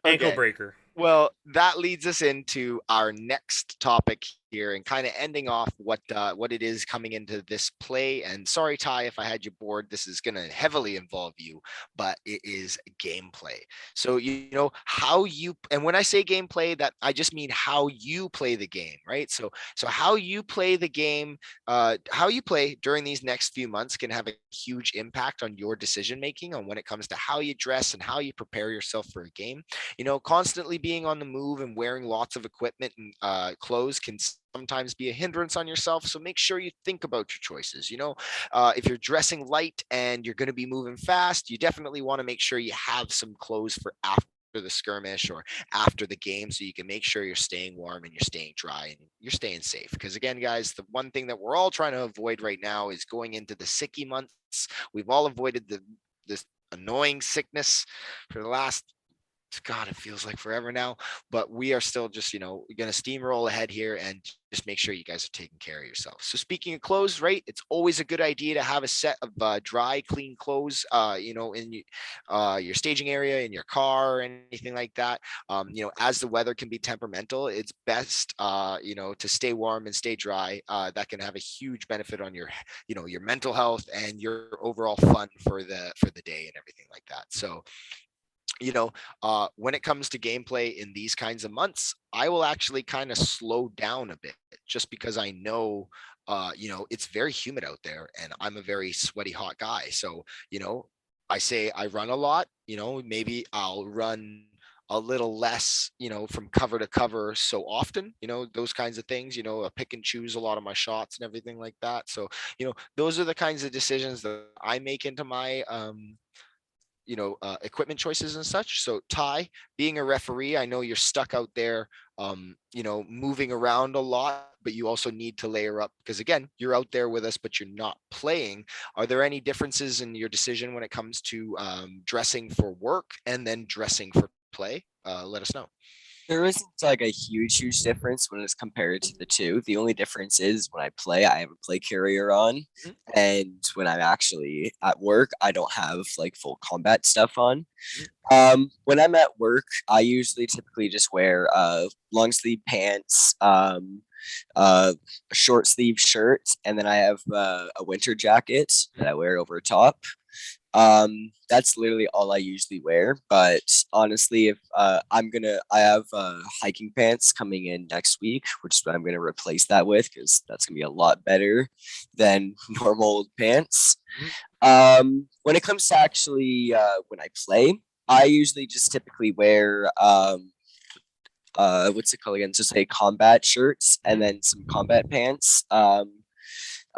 Ankle okay. breaker. Well, that leads us into our next topic here, and kind of ending off what it is coming into this play. And sorry, Ty, if I had you bored, this is going to heavily involve you, but it is gameplay. So how you, and when I say gameplay, that I just mean how you play the game, right? So how you play the game, how you play during these next few months can have a huge impact on your decision making on when it comes to how you dress and how you prepare yourself for a game. Constantly being on the move and wearing lots of equipment and clothes can sometimes be a hindrance on yourself. So make sure you think about your choices. If you're dressing light and you're going to be moving fast, you definitely want to make sure you have some clothes for after the skirmish or after the game, so you can make sure you're staying warm and you're staying dry and you're staying safe. Because again, guys, the one thing that we're all trying to avoid right now is going into the sicky months. We've all avoided this annoying sickness for the last, God, it feels like forever now, but we are still just, going to steamroll ahead here and just make sure you guys are taking care of yourselves. So speaking of clothes, right, it's always a good idea to have a set of dry, clean clothes, in your staging area, in your car, or anything like that. As the weather can be temperamental, it's best, to stay warm and stay dry. That can have a huge benefit on your mental health and your overall fun for the day and everything like that. So, when it comes to gameplay in these kinds of months, I will actually kind of slow down a bit, just because I know, it's very humid out there and I'm a very sweaty, hot guy. So, I say I run a lot, maybe I'll run a little less, from cover to cover so often, those kinds of things, I pick and choose a lot of my shots and everything like that. So, those are the kinds of decisions that I make into my, equipment choices and such. So Ty, being a referee, I know you're stuck out there, moving around a lot, but you also need to layer up because again, you're out there with us, but you're not playing. Are there any differences in your decision when it comes to dressing for work and then dressing for play? Let us know. There isn't like a huge difference when it's compared to the two. The only difference is when I play, I have a play carrier on, Mhm. and when I'm actually at work, I don't have like full combat stuff on. Mhm. When I'm at work, I usually typically just wear long sleeve pants, a short sleeve shirt, and then I have a winter jacket that I wear over top. That's literally all I usually wear. But honestly, if I have hiking pants coming in next week, which is what I'm gonna replace that with because that's gonna be a lot better than normal pants. When it comes to actually when I play, I usually just typically wear what's it called again? Just say combat shirts and then some combat pants. I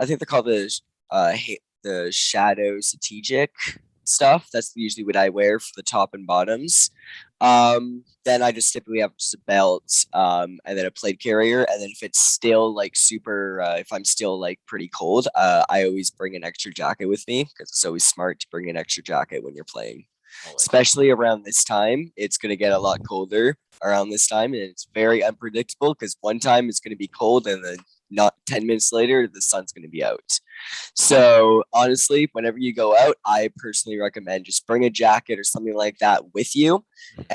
think they're called the shadow strategic stuff. That's usually what I wear for the top and bottoms. Then I just typically have just a belt, and then a plate carrier. And then if it's still like super, if I'm still like pretty cold, I always bring an extra jacket with me because it's always smart to bring an extra jacket when you're playing. Especially around this time, it's gonna get a lot colder around this time, and it's very unpredictable because one time it's gonna be cold and then not 10 minutes later the sun's going to be out. So honestly, whenever you go out, I personally recommend just bring a jacket or something like that with you,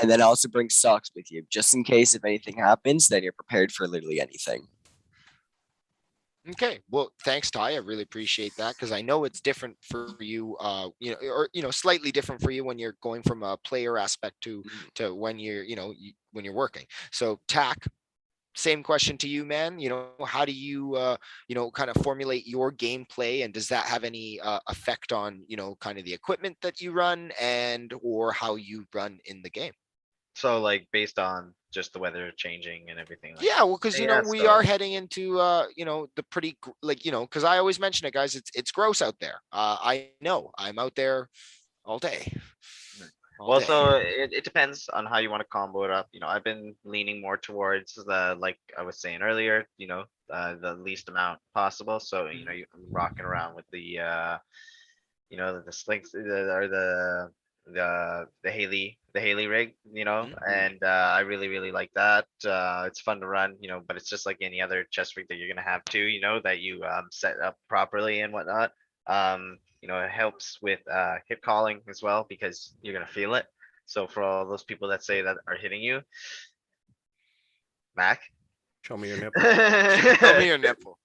and then also bring socks with you just in case if anything happens, then you're prepared for literally anything. Okay, well, thanks, Ty. I really appreciate that because I know it's different for you, or slightly different for you when you're going from a player aspect to when you're, when you're working. So, Tack, same question to you, man. How do you, kind of formulate your gameplay, and does that have any effect on, kind of the equipment that you run and or how you run in the game? So like based on just the weather changing and everything like Yeah, well, because yeah, we are heading into the pretty because I always mention it, guys. It's gross out there. I know I'm out there all day. All well, day. so it depends on how you want to combo it up. I've been leaning more towards the, like I was saying earlier, the least amount possible. So, I'm rocking around with the slings or the Haley rig, and I really, really like that. It's fun to run, but it's just like any other chest rig that you're gonna have too, that you set up properly and whatnot. It helps with hit calling as well because you're gonna feel it. So for all those people that say that are hitting you, Mac. Show me your nipple. Show me your nipple.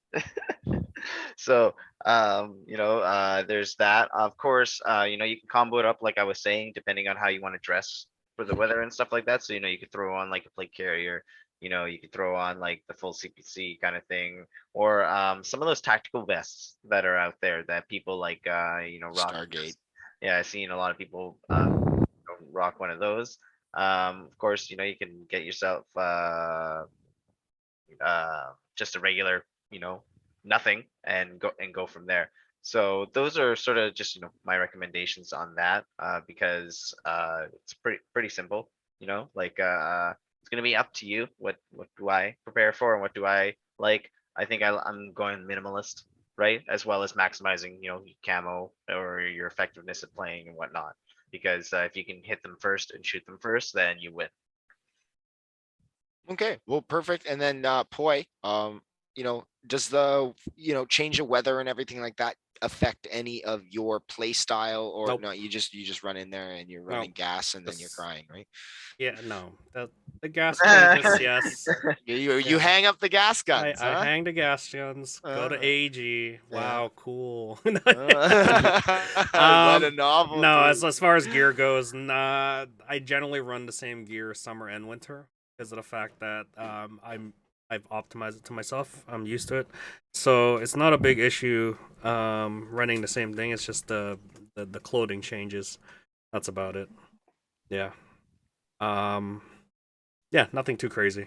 So there's that. Of course, you can combo it up like I was saying, depending on how you want to dress for the weather and stuff like that. So you could throw on like a plate carrier, you could throw on like the full CPC kind of thing, or some of those tactical vests that are out there that people like rock. Stargate. Yeah, I've seen a lot of people rock one of those. Of course, you can get yourself just a regular, nothing, and go from there. So those are sort of just my recommendations on that, because it's pretty simple. Like it's gonna be up to you. What do I prepare for and what do I like? I think I'm going minimalist, right, as well as maximizing camo or your effectiveness at playing and whatnot. Because if you can hit them first and shoot them first, then you win. Okay, well, perfect. And then Poi, does the change of weather and everything like that affect any of your play style, or Nope. no? You just run in there and you're No. running gas and then you're This- crying, right? Yeah, no. The gas changes, yes. You hang up the gas guns, I huh? hang the gas guns, go to AG. Wow, cool. What a novel. No, as far as gear goes, nah, I generally run the same gear summer and winter because of the fact that I've optimized it to myself. I'm used to it, so it's not a big issue running the same thing. It's just the clothing changes. That's about it. Yeah. Yeah, nothing too crazy.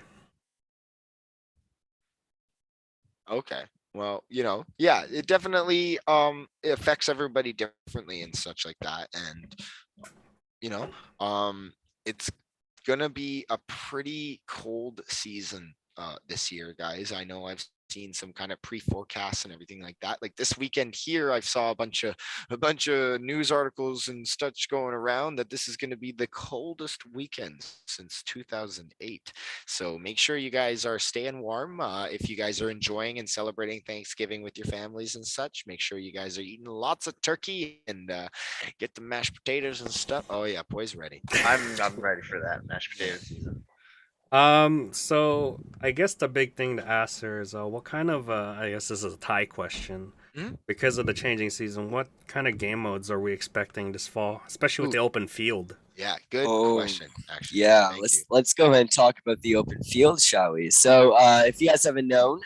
Okay. Well, yeah, it definitely it affects everybody differently and such like that. And you know, it's gonna be a pretty cold season this year, guys. I know I've seen some kind of pre-forecasts and everything like that. Like this weekend here, I saw a bunch of news articles and such going around that this is going to be the coldest weekend since 2008. So make sure you guys are staying warm. If you guys are enjoying and celebrating Thanksgiving with your families and such, make sure you guys are eating lots of turkey and get the mashed potatoes and stuff. Oh yeah, boy's ready. I'm ready for that mashed potato season. So I guess the big thing to ask her is, what kind of, I guess this is a Thai question. because of the changing season, what kind of game modes are we expecting this fall, especially with the open field? Yeah, good Oh, question. Actually, Yeah, Thank let's you. let's go ahead and talk about the open field, shall we? So, if you guys haven't known,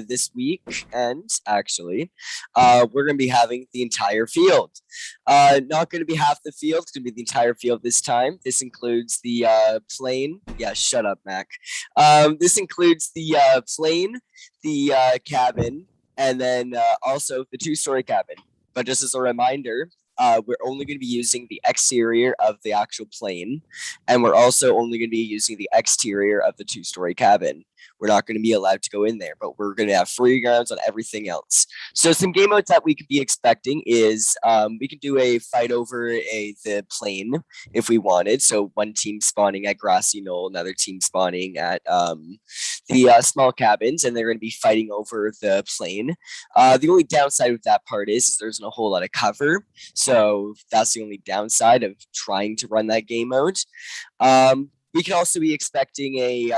this week and actually, we're gonna be having the entire field. Not gonna be half the field; it's gonna be the entire field this time. This includes the plane. Yeah, shut up, Mac. This includes the plane, the cabin, and then also the two-story cabin. But just as a reminder, we're only going to be using the exterior of the actual plane, and we're also only going to be using the exterior of the two-story cabin. We're not going to be allowed to go in there, but we're going to have free grounds on everything else. So some game modes that we could be expecting is we could do a fight over the plane if we wanted. So one team spawning at Grassy Knoll, another team spawning at the small cabins, and they're going to be fighting over the plane. The only downside with that part is there's not a whole lot of cover. So that's the only downside of trying to run that game mode. We can also be expecting a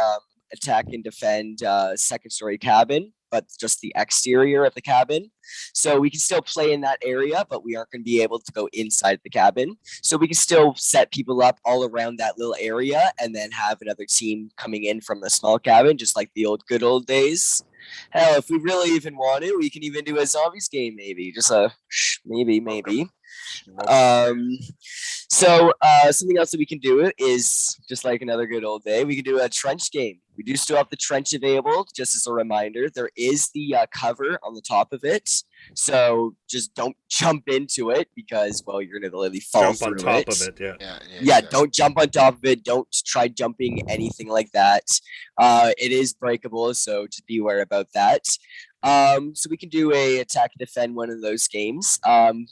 attack and defend second story cabin, but just the exterior of the cabin. So we can still play in that area, but we aren't going to be able to go inside the cabin. So we can still set people up all around that little area and then have another team coming in from the small cabin, just like the good old days. Hell, if we really even wanted, we can even do a zombies game, maybe. Just a maybe. So something else that we can do is just like another good old day. We can do a trench game. We do still have the trench available. Just as a reminder, there is the cover on the top of it. So just don't jump into it because, well, you're gonna literally fall Jump on through top it. of it, yeah. Yeah, don't jump on top of it. Don't try jumping anything like that. It is breakable, so just be aware about that. So we can do a attack and defend one of those games.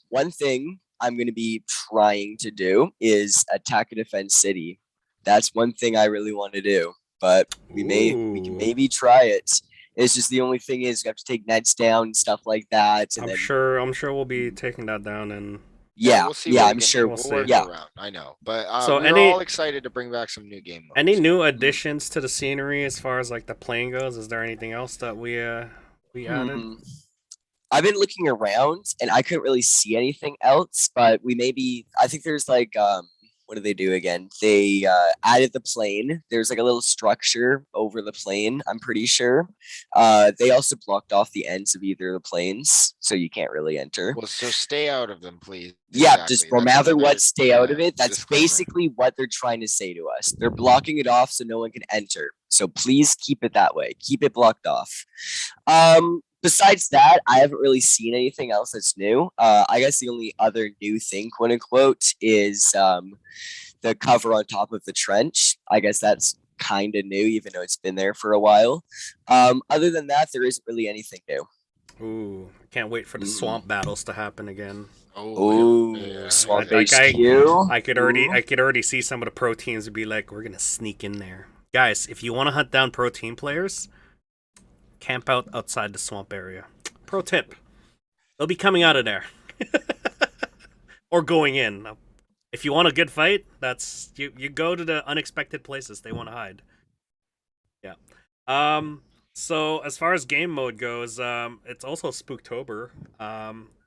One thing I'm going to be trying to do is attack and defend city. That's one thing I really want to do, but we can Ooh. maybe try it. It's just the only thing is you have to take nets down and stuff like that. And I'm then, sure we'll be taking that down. And yeah, we'll see. yeah, what we I'm can sure. do. We'll We'll see. work Yeah. around. I know, but So we're all excited to bring back some new game modes. any new additions to the scenery as far as like the plane goes? Is there anything else that we added? I've been looking around and I couldn't really see anything else, but I think there's like what do they do again? They added the plane. There's like a little structure over the plane, I'm pretty sure. They also blocked off the ends of either of the planes, so you can't really enter. Well, so stay out of them, please. Yeah, Exactly. just no That's matter another- what, stay out of yeah, it. That's disclaimer. basically what they're trying to say to us. They're blocking it off so no one can enter. So please keep it that way. Keep it blocked off. Besides that, I haven't really seen anything else that's new. I guess the only other new thing, quote unquote, is the cover on top of the trench. I guess that's kind of new, even though it's been there for a while. Other than that, there isn't really anything new. Ooh, I can't wait for the swamp battles to happen again. Oh, yeah. Swamp Like, HQ. I could already see some of the pro teams would be like, we're gonna sneak in there, guys. If you want to hunt down pro team players, camp out outside the swamp area. Pro tip: they'll be coming out of there or going in. If you want a good fight, that's you go to the unexpected places they want to hide. Yeah. So as far as game mode goes, it's also Spooktober.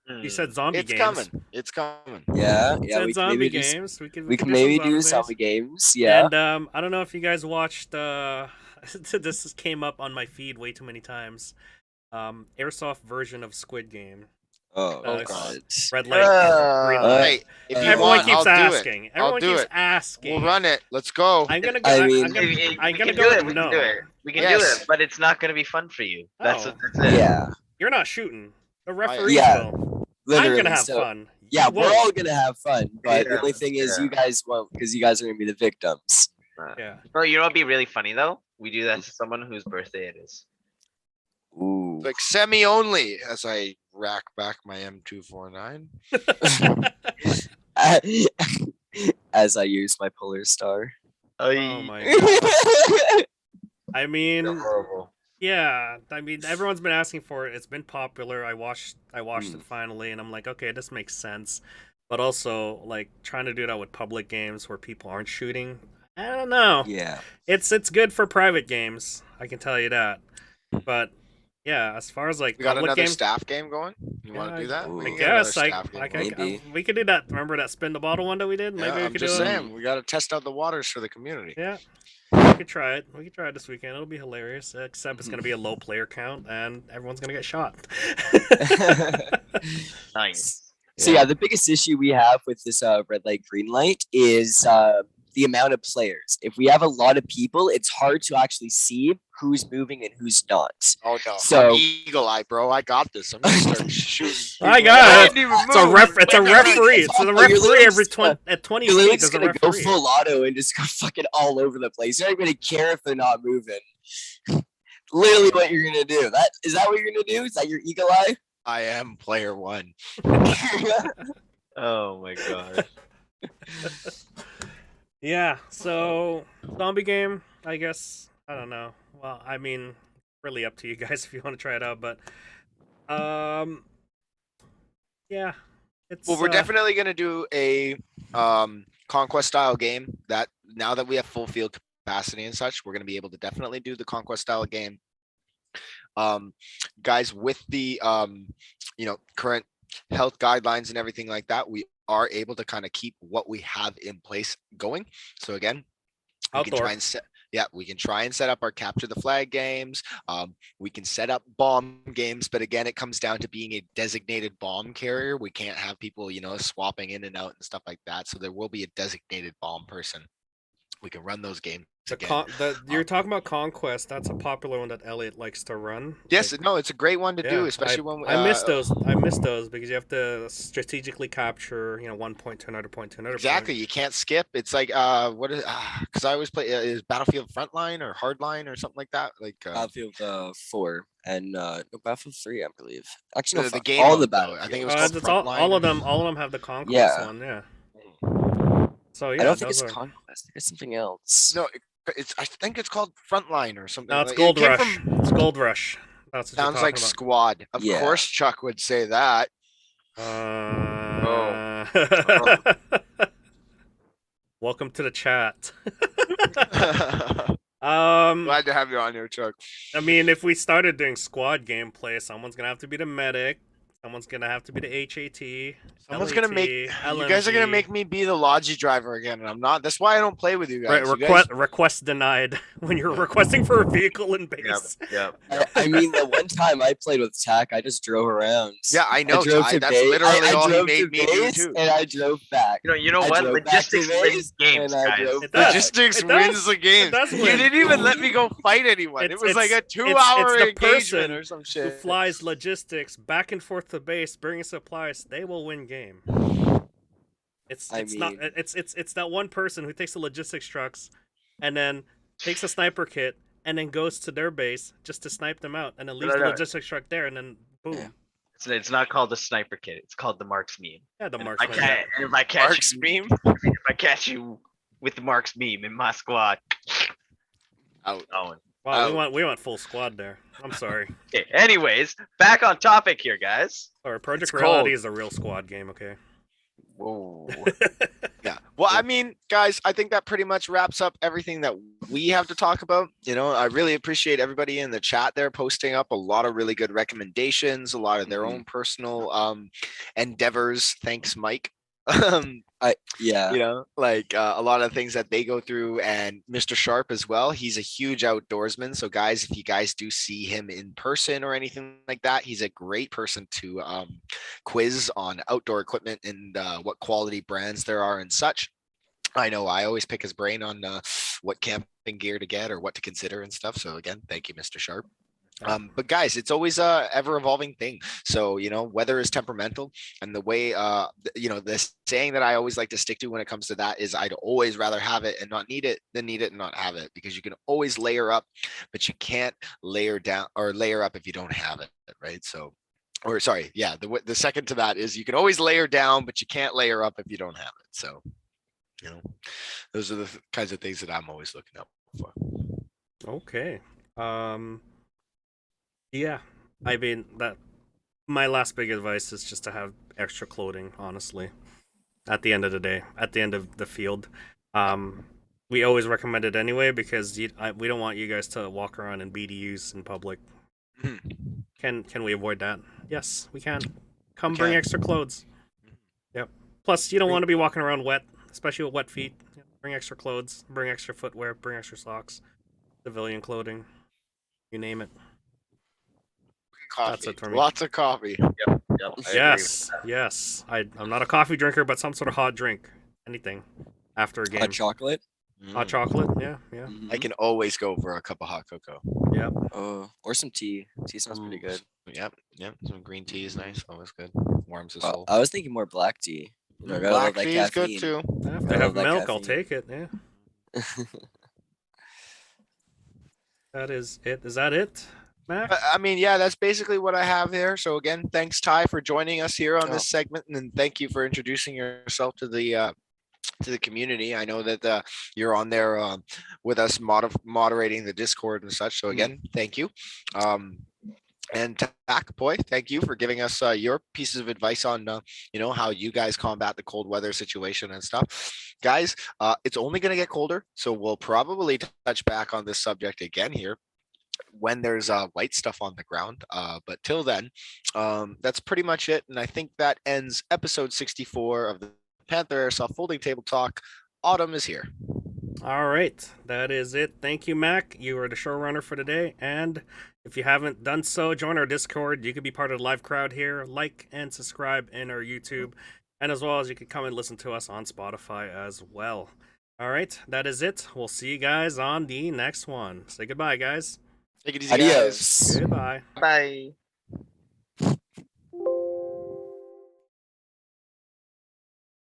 You said zombie It's games. coming. It's coming. Yeah, You yeah. said We can zombie maybe do. games. We We could can do maybe some do zombies. zombie games. Yeah. And I don't know if you guys watched. This came up on my feed way too many times. Airsoft version of Squid Game. Oh, God. God. Red light, green light. Hey, if you Everyone want, keeps I'll asking. do it. Everyone I'll do keeps it. asking. We'll run it. Let's go. I'm gonna go. I I'm mean- gonna, We I'm gonna can go. do it. We no. can do it. We can do Yes. it, but it's not going to be fun for you. That's Oh. that's it. Yeah. You're not shooting. The referees Yeah. will. Literally. I'm gonna have so, fun. Yeah, You we're won't. all gonna have fun, but the Yeah, only thing is yeah. you guys won't because you guys are gonna be the victims. Yeah. Bro, you know what'd be really funny though? We do that to someone whose birthday it is. Ooh. Like semi only as I rack back my M249. As I use my polar star. Oh my god. I mean, horrible. yeah. I mean, everyone's been asking for it. It's been popular. I watched it finally, and I'm like, okay, this makes sense. But also, like, trying to do that with public games where people aren't shooting. I don't know. Yeah. It's good for private games. I can tell you that. But yeah, as far as like We got public another games, staff game going. You want yeah, to do that? Ooh. We I can get another guess staff game Maybe. we could do that. Remember that spin the bottle one that we did? Maybe Yeah, we I'm could just do it. saying, we got to test out the waters for the community. Yeah, we could try it. We could try it this weekend. It'll be hilarious. Except it's gonna be a low player count, and everyone's gonna get shot. Nice. So yeah, the biggest issue we have with this red light, green light is the amount of players. If we have a lot of people, it's hard to actually see who's moving and who's not. Oh no, So- I'm eagle eye, bro. I got this. I'm gonna start shooting. I people. got I it. didn't even It's a move. It's a Look at me. referee. It's a You're referee literally every just 20 at 20 You're feet. literally There's just a gonna go referee. full auto and just go fucking all over the place. You're not gonna care if they're not moving. Literally, what you're gonna do. Is that what you're gonna do? Is that your eagle eye? I am player one. Oh my god. Yeah, so zombie game, I guess. I don't know. Well, I mean, really up to you guys if you want to try it out, but yeah, it's Well, we're definitely gonna do a conquest style game. That now that we have full field capacity and such, we're gonna be able to definitely do the conquest style game. Guys, with the current health guidelines and everything like that, we are able to kind of keep what we have in place going. So again, we can Outdoor. try and set. Yeah, we can try and set up our capture the flag games. We can set up bomb games, but again, it comes down to being a designated bomb carrier. We can't have people, swapping in and out and stuff like that. So there will be a designated bomb person. We can run those games again. You're talking about Conquest. That's a popular one that Elliot likes to run. Yes, Like, no, it's a great one to do, yeah, especially when I miss those. I miss those because you have to strategically capture, one point to another point to another. Exactly, Point. you can't skip. It's like what is? Because I always play is Battlefield Frontline or Hardline or something like that. Like Battlefield 4 and no, Battlefield 3, I believe. Actually, no, the fuck, game all the mode, though. I think it was Battlefields. called It's Frontline. all of them. All of them have the Conquest Yeah. one. Yeah. So yeah, I don't think those it's are... Conquest. I think it's something else. No, it's. I think it's called Frontline or something. No, it's like- Gold it came Rush. from- It's Gold Rush. That's what Sounds you're like talking Squad. Of Yeah. course, Chuck would say that. about. Welcome to the chat. Glad to have you on here, Chuck. I mean, if we started doing squad gameplay, someone's gonna have to be the medic. Someone's gonna have to be the HAT. Someone's gonna make. You guys are gonna make me be the Logi driver again, and I'm not. That's why I don't play with you guys. You guys- Request denied when you're requesting for a vehicle in base. Yep. I mean, the one time I played with Tack, I just drove around. Yeah, I know. drove Ty, to that's base- literally I all he drove made to me do base, too. and I drove back. You know I what? drove back to Logistics base, wins games, and I guys. drove It does. back. Logistics It does. wins the game. It does You win. didn't even let me go fight anyone. It It's- was like a it's- 2-hour it's the engagement person or some Who shit. flies logistics back and forth to base, bringing supplies? They will win game. It's not. mean- It's that one person who takes the logistics trucks, and then takes a sniper kit, and then goes to their base just to snipe them out, and then leaves the no. logistics truck there, and then boom. Yeah. It's not called the sniper kit. It's called the Marks meme. Yeah, the And marksman. if I catch Mark's you, meme. if I catch you with the Marks meme in my squad, Out. Owen. Wow, we went full squad there. I'm sorry. Okay. Anyways, back on topic here, guys. Sorry, Project It's Reality cold. is a real squad game. Okay. Whoa. Yeah. Well, I mean, guys, I think that pretty much wraps up everything that we have to talk about. I really appreciate everybody in the chat there posting up a lot of really good recommendations, a lot of their own personal endeavors. Thanks, Mike. Yeah. A lot of things that they go through, and Mr. Sharp as well. He's a huge outdoorsman. So guys, if you guys do see him in person or anything like that, he's a great person to quiz on outdoor equipment and what quality brands there are and such. I know I always pick his brain on what camping gear to get or what to consider and stuff. So again, thank you, Mr. Sharp. But guys, it's always a ever evolving thing. So, weather is temperamental, and the way, the saying that I always like to stick to when it comes to that is I'd always rather have it and not need it than need it and not have it, because you can always layer up, but you can't layer down or layer up if you don't have it. Right. So, or sorry. Yeah. The second to that is you can always layer down, but you can't layer up if you don't have it. So, those are the kinds of things that I'm always looking out for. Okay. Yeah. I mean, that my last big advice is just to have extra clothing, honestly. At the end of the day, at the end of the field. We always recommend it anyway because we don't want you guys to walk around in BDUs in public. Mhm. Can we avoid that? Yes, we can. Come We bring can. extra clothes. Yep. Plus, you don't want to be walking around wet, especially with wet feet. Yep. Bring extra clothes. Bring extra footwear. Bring extra socks. Civilian clothing. You name it. That's Coffee. it for me. Lots of coffee. Yep, I agree. Yes, yes. I'm not a coffee drinker, but some sort of hot drink. Anything. After a game. Hot chocolate. Hot Mm. chocolate. Yeah, yeah. Mhm. I can always go for a cup of hot cocoa. Yep. Oh, or some tea. Tea sounds pretty good. Yep, yep. Some green tea is nice. Always good. Warms the Well, soul. I was thinking more black tea. You know, gotta love Black that tea is good caffeine. too. Yeah, if I they love have that milk, I'll caffeine. take it. Yeah. That is it. Is that it, Mac? I mean, yeah, that's basically what I have here. So again, thanks Ty for joining us here on Oh. this segment, and then thank you for introducing yourself to the community. I know that you're on there with us moderating the Discord and such. So again, thank you. And Tack Boy, thank you for giving us your pieces of advice on how you guys combat the cold weather situation and stuff. Guys, it's only going to get colder, so we'll probably touch back on this subject again here when there's white stuff on the ground. But till then, that's pretty much it. And I think that ends episode 64 of the Panther Airsoft Folding Table Talk. Autumn is here. All right, that is it. Thank you, Mac. You are the showrunner for today. And if you haven't done so, join our Discord. You can be part of the live crowd here. Like and subscribe in our YouTube. And as well as you can come and listen to us on Spotify as well. All right, that is it. We'll see you guys on the next one. Say goodbye, guys. Take it easy, guys. Adios. Goodbye. Bye.